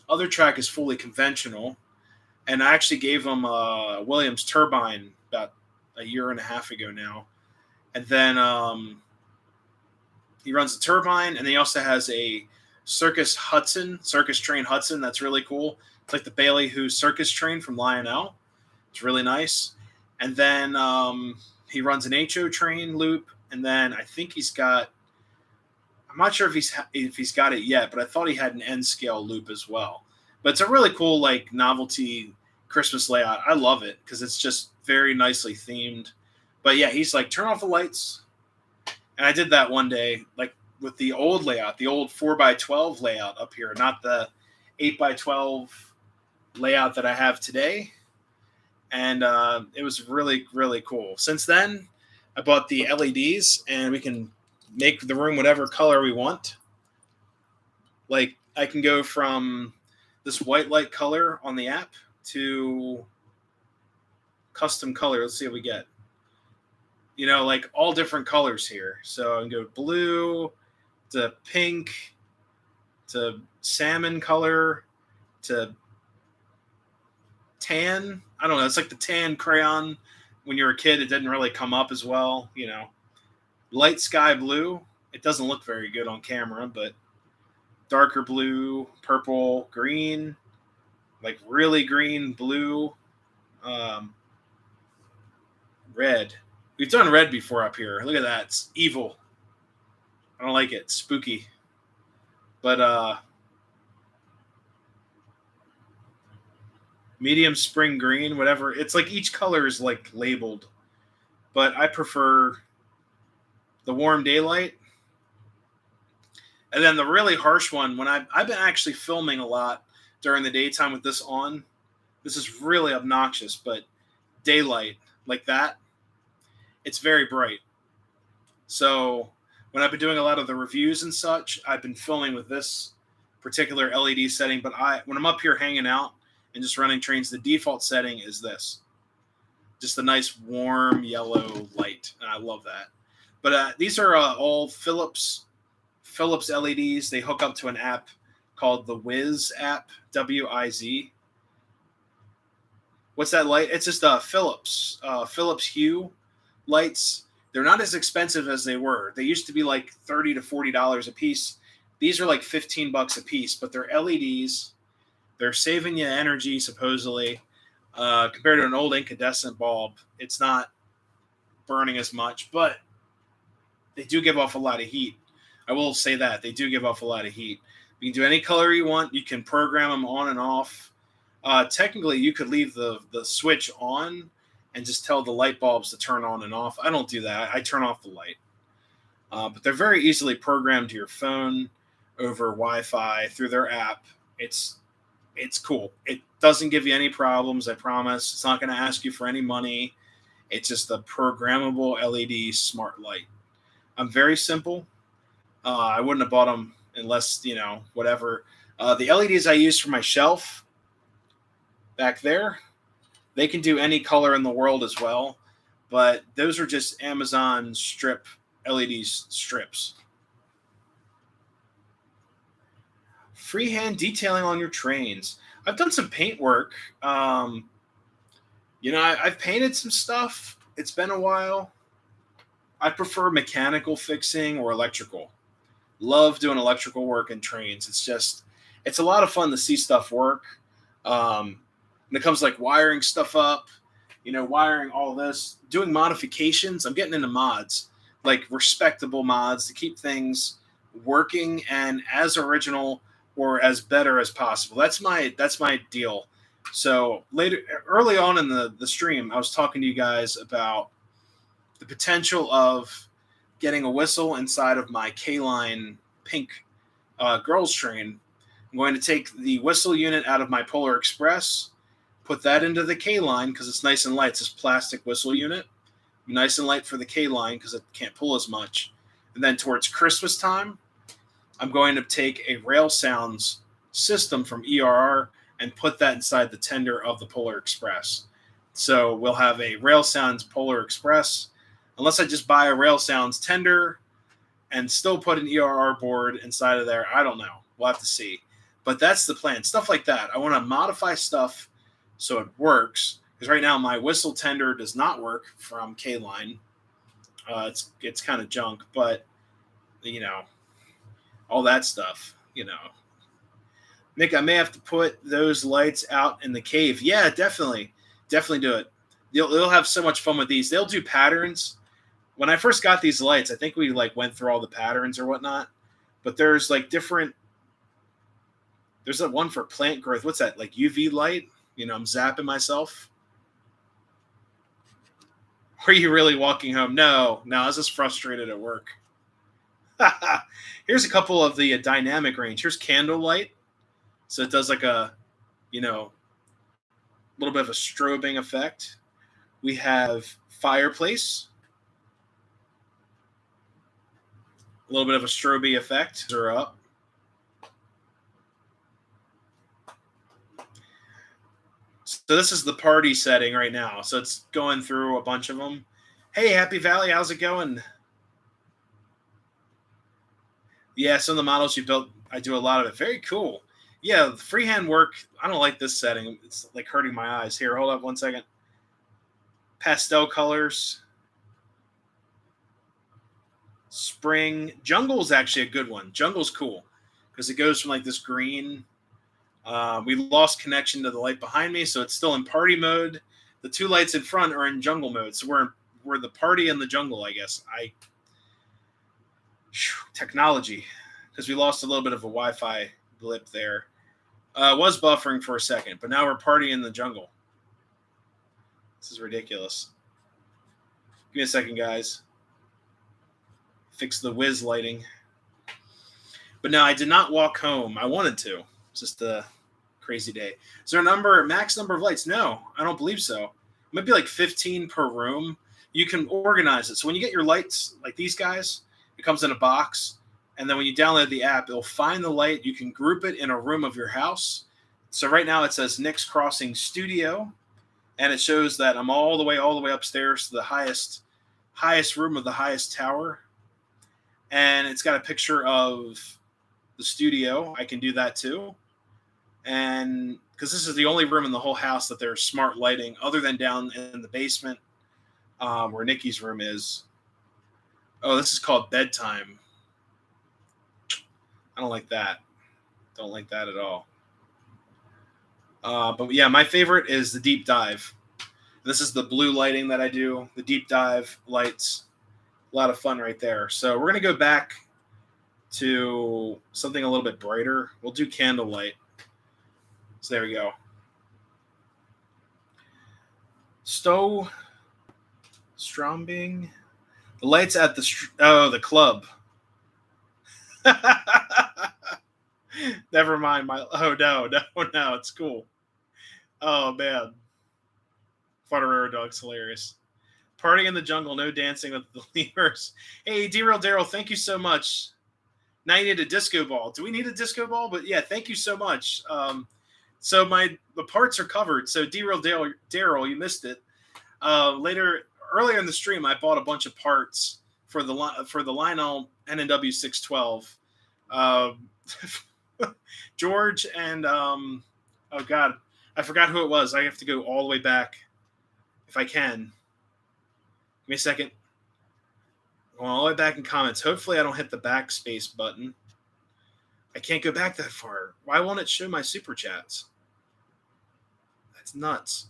other track is fully conventional, and I actually gave him a Williams turbine about a year and a half ago now. And then he runs the turbine, and he also has a circus train Hudson. That's really cool. It's like the Ballyhoo circus train from Lionel. It's really nice. And then he runs an HO train loop, and then I think he's got. I'm not sure if he's got it yet, but I thought he had an N scale loop as well. But it's a really cool like novelty Christmas layout. I love it because it's just very nicely themed. But yeah, he's like, turn off the lights. And I did that one day, like with the old layout, the old 4x12 layout up here, not the 8x12 layout that I have today. And it was really, really cool. Since then, I bought the LEDs, and we can make the room whatever color we want. Like, I can go from this white light color on the app to custom color. Let's see what we get. You know, like all different colors here. So I can go blue to pink to salmon color to tan. I don't know. It's like the tan crayon. When you were a kid, it didn't really come up as well. You know, light sky blue. It doesn't look very good on camera, but darker blue, purple, green, like really green, blue, red. We've done red before up here. Look at that. It's evil. I don't like it. It's spooky. But medium spring green, whatever. It's like each color is like labeled. But I prefer the warm daylight. And then the really harsh one, when I've been actually filming a lot during the daytime with this on. This is really obnoxious, but daylight like that, it's very bright. So when I've been doing a lot of the reviews and such, I've been filming with this particular LED setting. But when I'm up here hanging out and just running trains, the default setting is this. Just a nice warm yellow light. And I love that. But these are all Philips LEDs. They hook up to an app called the Wiz app, W-I-Z. What's that light? It's just Philips Hue lights. They're not as expensive as they were. They used to be like $30 to $40 a piece. These are like $15 a piece, but they're LEDs. They're saving you energy, supposedly. Compared to an old incandescent bulb, it's not burning as much, but they do give off a lot of heat. I will say that. They do give off a lot of heat. You can do any color you want. You can program them on and off. Technically, you could leave the switch on and just tell the light bulbs to turn on and off. I don't do that. I turn off the light. But they're very easily programmed to your phone over Wi-Fi through their app. It's cool. It doesn't give you any problems, I promise. It's not going to ask you for any money. It's just a programmable LED smart light. I'm very simple. I wouldn't have bought them unless, whatever. The LEDs I use for my shelf back there, they can do any color in the world as well, but those are just Amazon strip LED strips. Freehand detailing on your trains. I've done some paint work. I've painted some stuff. It's been a while. I prefer mechanical fixing or electrical. Love doing electrical work in trains. It's a lot of fun to see stuff work. When it comes to like wiring stuff up, wiring all this, doing modifications. I'm getting into mods, like respectable mods to keep things working and as original or as better as possible. That's my deal. So early on in the stream, I was talking to you guys about the potential of getting a whistle inside of my K-Line pink girls train. I'm going to take the whistle unit out of my Polar Express, put that into the K-Line because it's nice and light. It's this plastic whistle unit. Nice and light for the K-Line because it can't pull as much. And then towards Christmas time, I'm going to take a Rail Sounds system from ERR and put that inside the tender of the Polar Express. So we'll have a Rail Sounds Polar Express, unless I just buy a Rail Sounds tender and still put an ERR board inside of there. I don't know. We'll have to see. But that's the plan. Stuff like that. I want to modify stuff so it works. Because right now my whistle tender does not work from K-Line. It's kind of junk, but all that stuff, Nick, I may have to put those lights out in the cave. Yeah, definitely do it. You'll have so much fun with these. They'll do patterns. When I first got these lights, I think we went through all the patterns or whatnot. But there's different. There's that one for plant growth. What's that? Like UV light? I'm zapping myself. Are you really walking home? No, I was just frustrated at work. Here's a couple of the dynamic range. Here's candlelight. So it does like a, little bit of a strobing effect. We have fireplace. A little bit of a strobe effect. They're up. So this is the party setting right now. So it's going through a bunch of them. Hey, Happy Valley, how's it going? Yeah, some of the models you built, I do a lot of it. Very cool. Yeah, the freehand work, I don't like this setting. It's like hurting my eyes. Here, hold up 1 second. Pastel colors. Spring. Jungle is actually a good one. Jungle's cool because it goes from like this green. We lost connection to the light behind me, so it's still in party mode. The two lights in front are in jungle mode, so we're the party and the jungle, I guess. Technology, because we lost a little bit of a Wi-Fi blip there. Was buffering for a second, but now we're partying in the jungle. This is ridiculous. Give me a second, guys. Fix the whiz lighting. But no, I did not walk home. I wanted to. It's just a crazy day. Is there a max number of lights? No, I don't believe so. It might be like 15 per room. You can organize it. So when you get your lights, like these guys, it comes in a box. And then when you download the app, it'll find the light. You can group it in a room of your house. So right now it says Nick's Crossing Studio. And it shows that I'm all the way upstairs to the highest room of the highest tower. And it's got a picture of the studio. I can do that too. And because this is the only room in the whole house that there's smart lighting other than down in the basement where Nikki's room is. Oh, this is called bedtime. I don't like that. Don't like that at all. But yeah, my favorite is the deep dive. This is the blue lighting that I do, the deep dive lights. A lot of fun right there. So we're going to go back to something a little bit brighter. We'll do candlelight. So there we go. Strombing. The lights at the club. Never mind. No, it's cool. Oh, man. Farterero Dog's hilarious. Party in the jungle, no dancing with the lemurs. Hey, D-Real Daryl, thank you so much. Now you need a disco ball. Do we need a disco ball? But yeah, thank you so much. So the parts are covered. So Derail Daryl, you missed it. Earlier in the stream, I bought a bunch of parts for the Lionel N&W 612. George and oh god, I forgot who it was. I have to go all the way back if I can. Give me a second. Going all the way back in comments. Hopefully, I don't hit the backspace button. I can't go back that far. Why won't it show my super chats? That's nuts.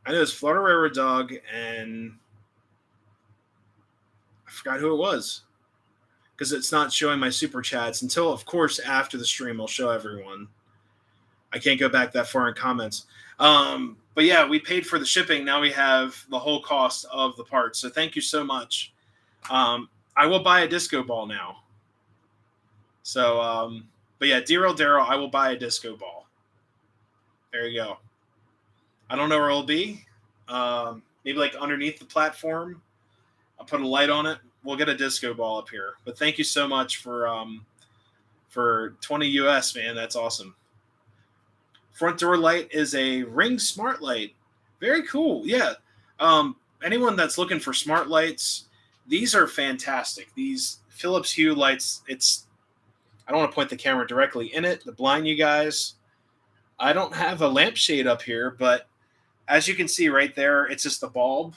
I know it's Florida Railroad Dog, and I forgot who it was because it's not showing my super chats until, of course, after the stream. I'll show everyone. I can't go back that far in comments. But yeah, we paid for the shipping. Now we have the whole cost of the parts. So thank you so much. I will buy a disco ball now. So, but yeah, Derail Daryl, I will buy a disco ball. There you go. I don't know where it'll be. Maybe like underneath the platform. I'll put a light on it. We'll get a disco ball up here. But thank you so much for 20 US, man. That's awesome. Front door light is a Ring smart light. Very cool. Yeah. Anyone that's looking for smart lights, these are fantastic. These Philips Hue lights, I don't want to point the camera directly in it to blind you guys. I don't have a lampshade up here, but as you can see right there, it's just a bulb.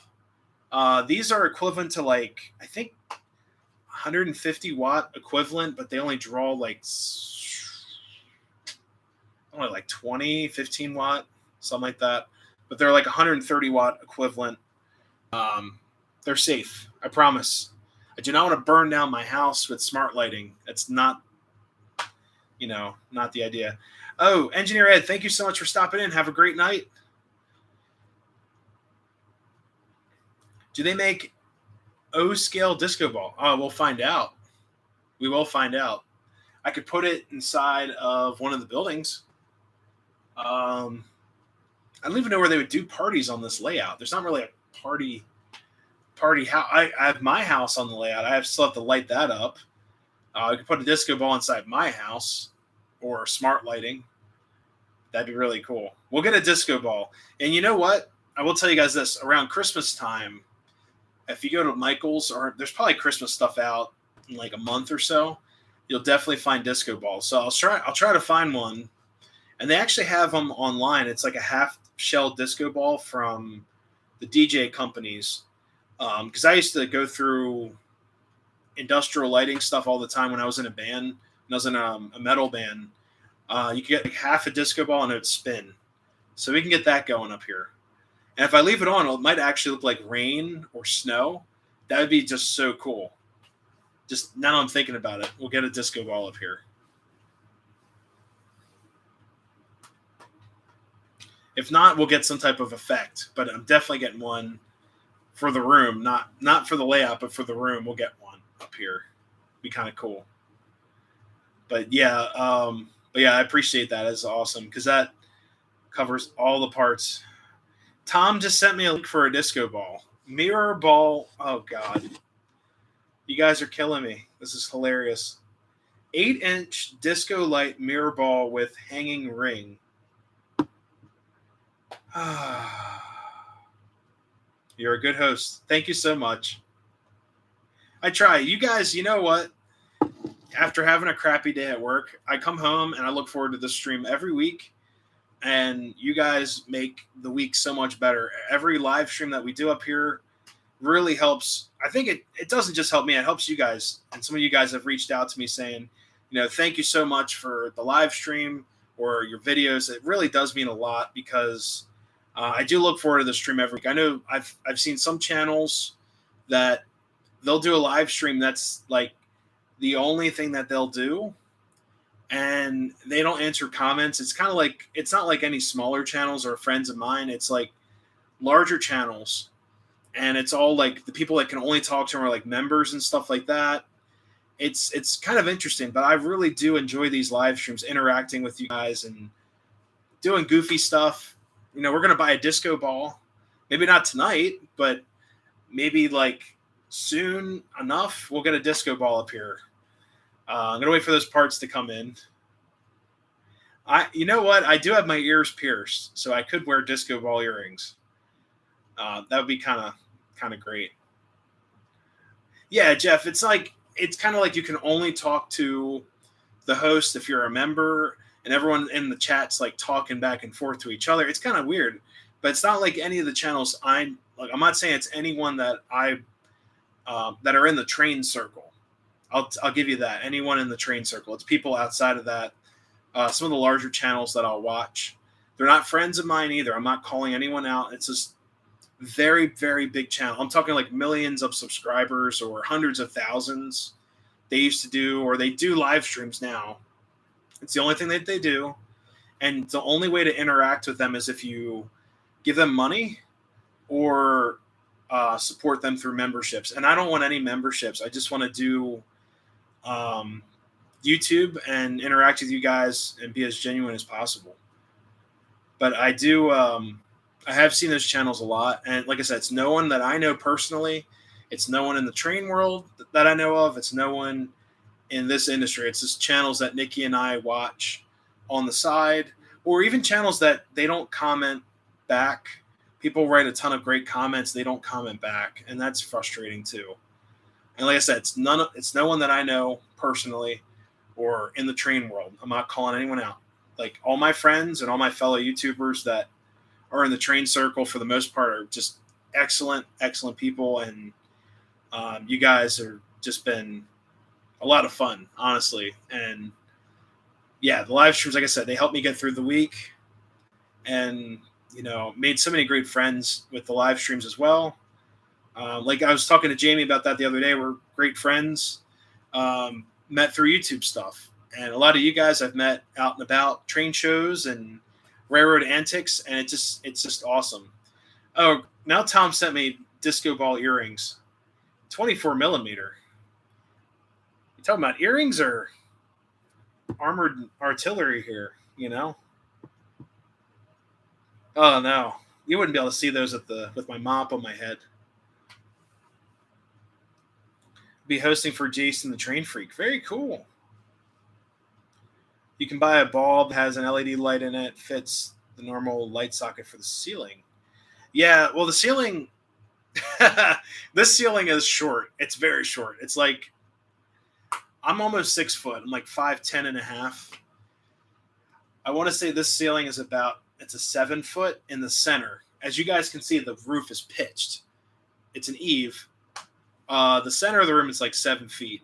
These are equivalent to I think 150 watt equivalent, but they only draw only 20, 15 watt, something like that. But they're 130 watt equivalent. They're safe, I promise. I do not want to burn down my house with smart lighting. It's not, not the idea. Oh, Engineer Ed, thank you so much for stopping in. Have a great night. Do they make O-scale disco ball? Oh, we'll find out. We will find out. I could put it inside of one of the buildings. I don't even know where they would do parties on this layout. There's not really a party house. I have my house on the layout. I still have to light that up. I could put a disco ball inside my house or smart lighting. That'd be really cool. We'll get a disco ball. And you know what? I will tell you guys this. Around Christmas time, if you go to Michael's, or there's probably Christmas stuff out in a month or so, you'll definitely find disco balls. So I'll try to find one. And they actually have them online. It's like a half-shell disco ball from the DJ companies. Because I used to go through industrial lighting stuff all the time when I was in a band. When I was in a metal band. You could get half a disco ball and it would spin. So we can get that going up here. And if I leave it on, it might actually look like rain or snow. That would be just so cool. Just now I'm thinking about it. We'll get a disco ball up here. If not, we'll get some type of effect. But I'm definitely getting one for the room. Not for the layout, but for the room. We'll get one up here. Be kind of cool. But yeah, I appreciate that. It's awesome because that covers all the parts. Tom just sent me a link for a disco ball. Mirror ball. Oh, God. You guys are killing me. This is hilarious. 8-inch disco light mirror ball with hanging ring. You're a good host. Thank you so much. I try. You guys, you know what? After having a crappy day at work, I come home and I look forward to this stream every week. And you guys make the week so much better. Every live stream that we do up here really helps. I think it doesn't just help me. It helps you guys. And some of you guys have reached out to me saying, thank you so much for the live stream or your videos. It really does mean a lot because I do look forward to the stream every week. I know I've seen some channels that they'll do a live stream that's the only thing that they'll do. And they don't answer comments. It's kind of it's not like any smaller channels or friends of mine. It's larger channels. And it's all the people that can only talk to them are members and stuff like that. It's kind of interesting, but I really do enjoy these live streams, interacting with you guys and doing goofy stuff. We're going to buy a disco ball. Maybe not tonight, but maybe soon enough, we'll get a disco ball up here. I'm gonna wait for those parts to come in. You know what? I do have my ears pierced, so I could wear disco ball earrings. That would be kind of great. Yeah, Jeff. It's kind of like you can only talk to the host if you're a member, and everyone in the chat's like talking back and forth to each other. It's kind of weird, but it's not like any of the channels I'm like. I'm not saying it's anyone that that are in the train circle. I'll give you that. Anyone in the train circle. It's people outside of that. Some of the larger channels that I'll watch. They're not friends of mine either. I'm not calling anyone out. It's just very, very big channel. I'm talking like millions of subscribers or hundreds of thousands. They used to do, or they do live streams now. It's the only thing that they do. And the only way to interact with them is if you give them money or support them through memberships. And I don't want any memberships. I just want to do YouTube and interact with you guys and be as genuine as possible. But I do, I have seen those channels a lot. And like I said, it's no one that I know personally. It's no one in the train world that I know of. It's no one in this industry. It's just channels that Nikki and I watch on the side, or even channels that they don't comment back. People write a ton of great comments. They don't comment back. And that's frustrating too. And like I said, it's no one that I know personally or in the train world. I'm not calling anyone out. Like all my friends and all my fellow YouTubers that are in the train circle for the most part are just excellent, excellent people. And you guys are just been a lot of fun, honestly. And yeah, the live streams, like I said, they helped me get through the week and, made so many great friends with the live streams as well. Like I was talking to Jamie about that the other day. We're great friends, met through YouTube stuff. And a lot of you guys I've met out and about train shows and railroad antics. And it's just awesome. Oh, now Tom sent me disco ball earrings, 24 millimeter. You talking about earrings or armored artillery here, Oh no. You wouldn't be able to see those with my mop on my head. Be hosting for Jason the Train Freak. Very cool. You can buy a bulb that has an LED light in it, fits the normal light socket for the ceiling. Yeah, well the ceiling this ceiling is short. It's very short. It's like I'm almost 6 foot. I'm like 5'10" and a half. I want to say this ceiling is it's a 7 foot in the center. As you guys can see, the roof is pitched. It's an eave. The center of the room is like 7 feet.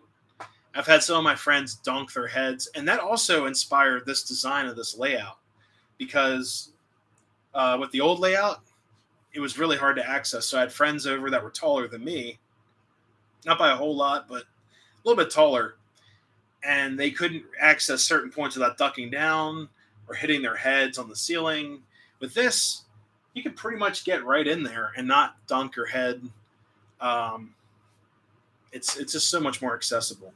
I've had some of my friends dunk their heads, and that also inspired this design of this layout because with the old layout, it was really hard to access. So I had friends over that were taller than me, not by a whole lot, but a little bit taller, and they couldn't access certain points without ducking down or hitting their heads on the ceiling. With this, you could pretty much get right in there and not dunk your head. It's just so much more accessible.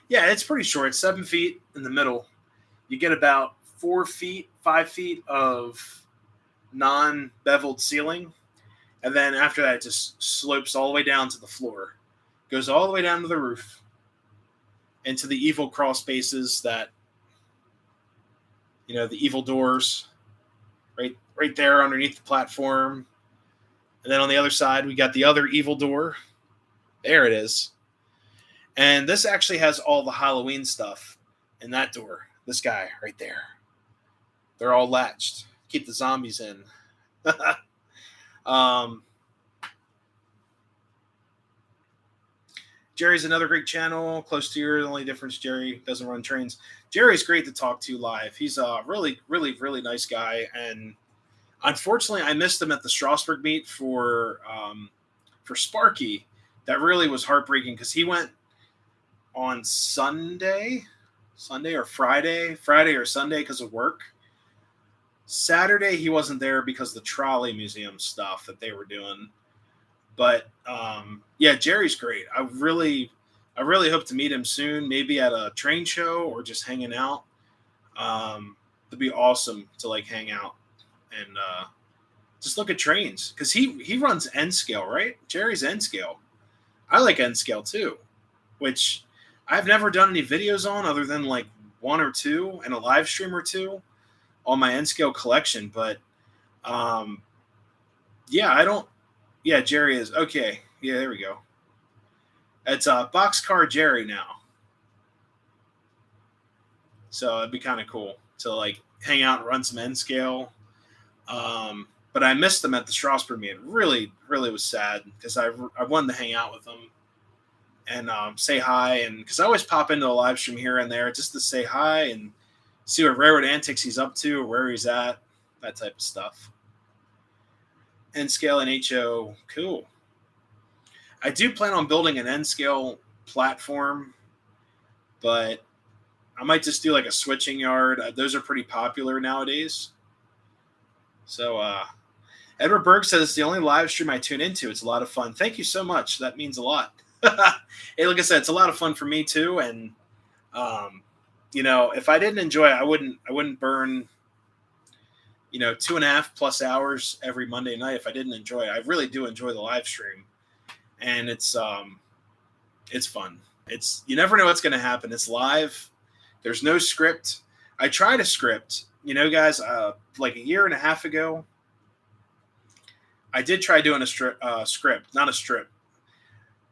Yeah, it's pretty short. 7 feet in the middle. You get about 4 feet, 5 feet of non-beveled ceiling. And then after that, it just slopes all the way down to the floor. Goes all the way down to the roof. Into the evil crawl spaces that, the evil doors right there underneath the platform. And then on the other side, we got the other evil door. There it is. And this actually has all the Halloween stuff in that door. This guy right there. They're all latched. Keep the zombies in. Jerry's another great channel, close to your. The only difference, Jerry doesn't run trains. Jerry's great to talk to live. He's a really, really, really nice guy. And unfortunately, I missed him at the Strasburg meet for Sparky. That really was heartbreaking because he went on Sunday or Friday or Sunday because of work. Saturday, he wasn't there because of the trolley museum stuff that they were doing. But yeah, Jerry's great. I really hope to meet him soon, maybe at a train show or just hanging out. It'd be awesome to hang out and just look at trains because he runs N scale, right? Jerry's N scale. I like N scale too, which I've never done any videos on other than like one or two and a live stream or two on my N scale collection. But um, yeah, I don't. Yeah, Jerry is okay. Yeah, there we go. It's Boxcar Jerry now, so it'd be kind of cool to like hang out and run some N scale. But I missed them at the Strasbourg meet. Really, really was sad because I wanted to hang out with them and say hi, and because I always pop into a live stream here and there just to say hi and see what railroad antics he's up to or where he's at, that type of stuff. N scale and HO, cool. I do plan on building an N scale platform, but I might just do like a switching yard. Those are pretty popular nowadays. So Edward Berg says it's the only live stream I tune into. It's a lot of fun. Thank you so much. That means a lot. Hey, like I said, it's a lot of fun for me too. And if I didn't enjoy it, I wouldn't burn 2.5+ hours every Monday night if I didn't enjoy it. I really do enjoy the live stream, and it's fun. You never know what's going to happen. It's live. There's no script. I tried a script, guys, like a year and a half ago. I did try doing a script, not a strip.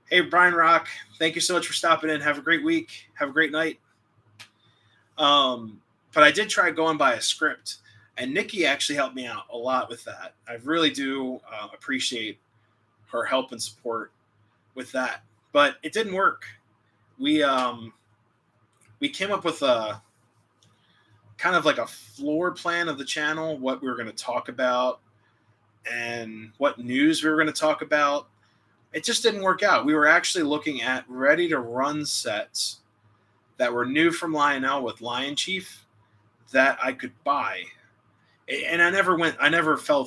Hey, Brian Rock, thank you so much for stopping in. Have a great week. Have a great night. But I did try going by a script, and Nikki actually helped me out a lot with that. I really do appreciate her help and support with that. But it didn't work. We came up with a kind of like a floor plan of the channel, what we were going to talk about and what news we were going to talk about. It just didn't work out. We were actually looking at ready-to-run sets that were new from Lionel with Lion Chief that I could buy. And it never fell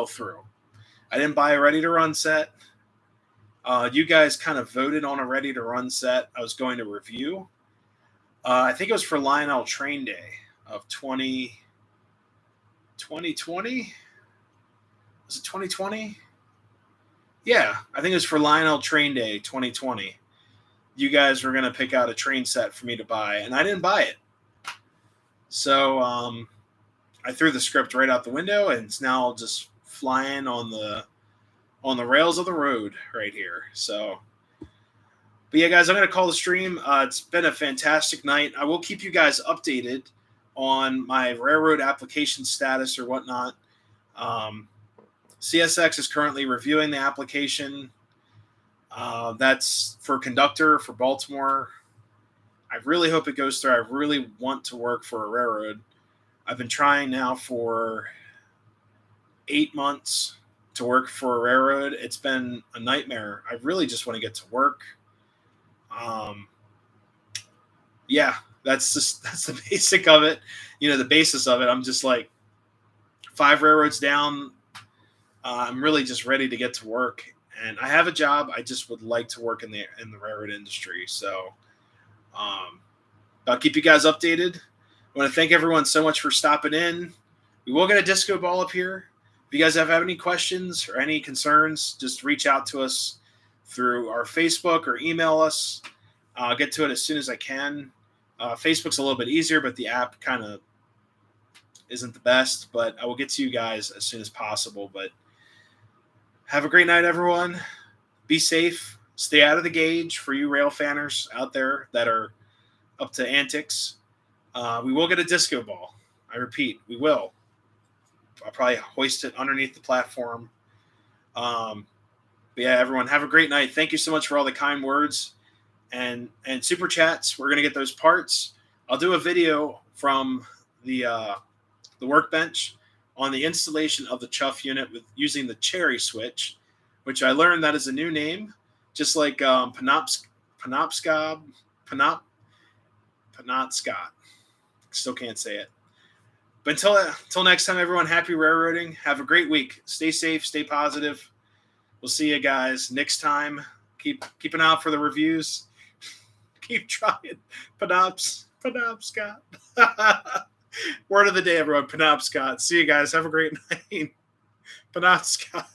through. I didn't buy a ready-to-run set. You guys kind of voted on a ready-to-run set I was going to review. I think it was for Lionel Train Day of 2020. Was it 2020? Yeah, I think it was for Lionel Train Day 2020. You guys were going to pick out a train set for me to buy, and I didn't buy it. So I threw the script right out the window, and it's now just flying on the rails of the road right here. So, but yeah, guys, I'm going to call the stream. It's been a fantastic night. I will keep you guys updated on my railroad application status or whatnot. CSX is currently reviewing the application. That's for conductor for Baltimore. I really hope it goes through. I really want to work for a railroad. I've been trying now for 8 months to work for a railroad. It's been a nightmare. I really just want to get to work. Yeah, that's the basic of it. The basis of it. I'm just like 5 railroads down. I'm really just ready to get to work, and I have a job. I just would like to work in the railroad industry. So I'll keep you guys updated. I want to thank everyone so much for stopping in. We will get a disco ball up here. If you guys have any questions or any concerns, just reach out to us through our Facebook or email us. I'll get to it as soon as I can. Facebook's a little bit easier, but the app kind of isn't the best. But I will get to you guys as soon as possible. But have a great night, everyone. Be safe. Stay out of the gauge for you rail fanners out there that are up to antics. We will get a disco ball. I repeat, we will. I'll probably hoist it underneath the platform. But yeah, everyone, have a great night. Thank you so much for all the kind words and super chats. We're going to get those parts. I'll do a video from the workbench on the installation of the chuff unit with using the cherry switch, which I learned that is a new name, just like Penobscot. Still can't say it. But until next time, everyone, happy railroading. Have a great week. Stay safe. Stay positive. We'll see you guys next time. Keep an eye out for the reviews. Keep trying. Penobscot. Word of the day, everyone. Penobscot. See you guys. Have a great night. Penobscot.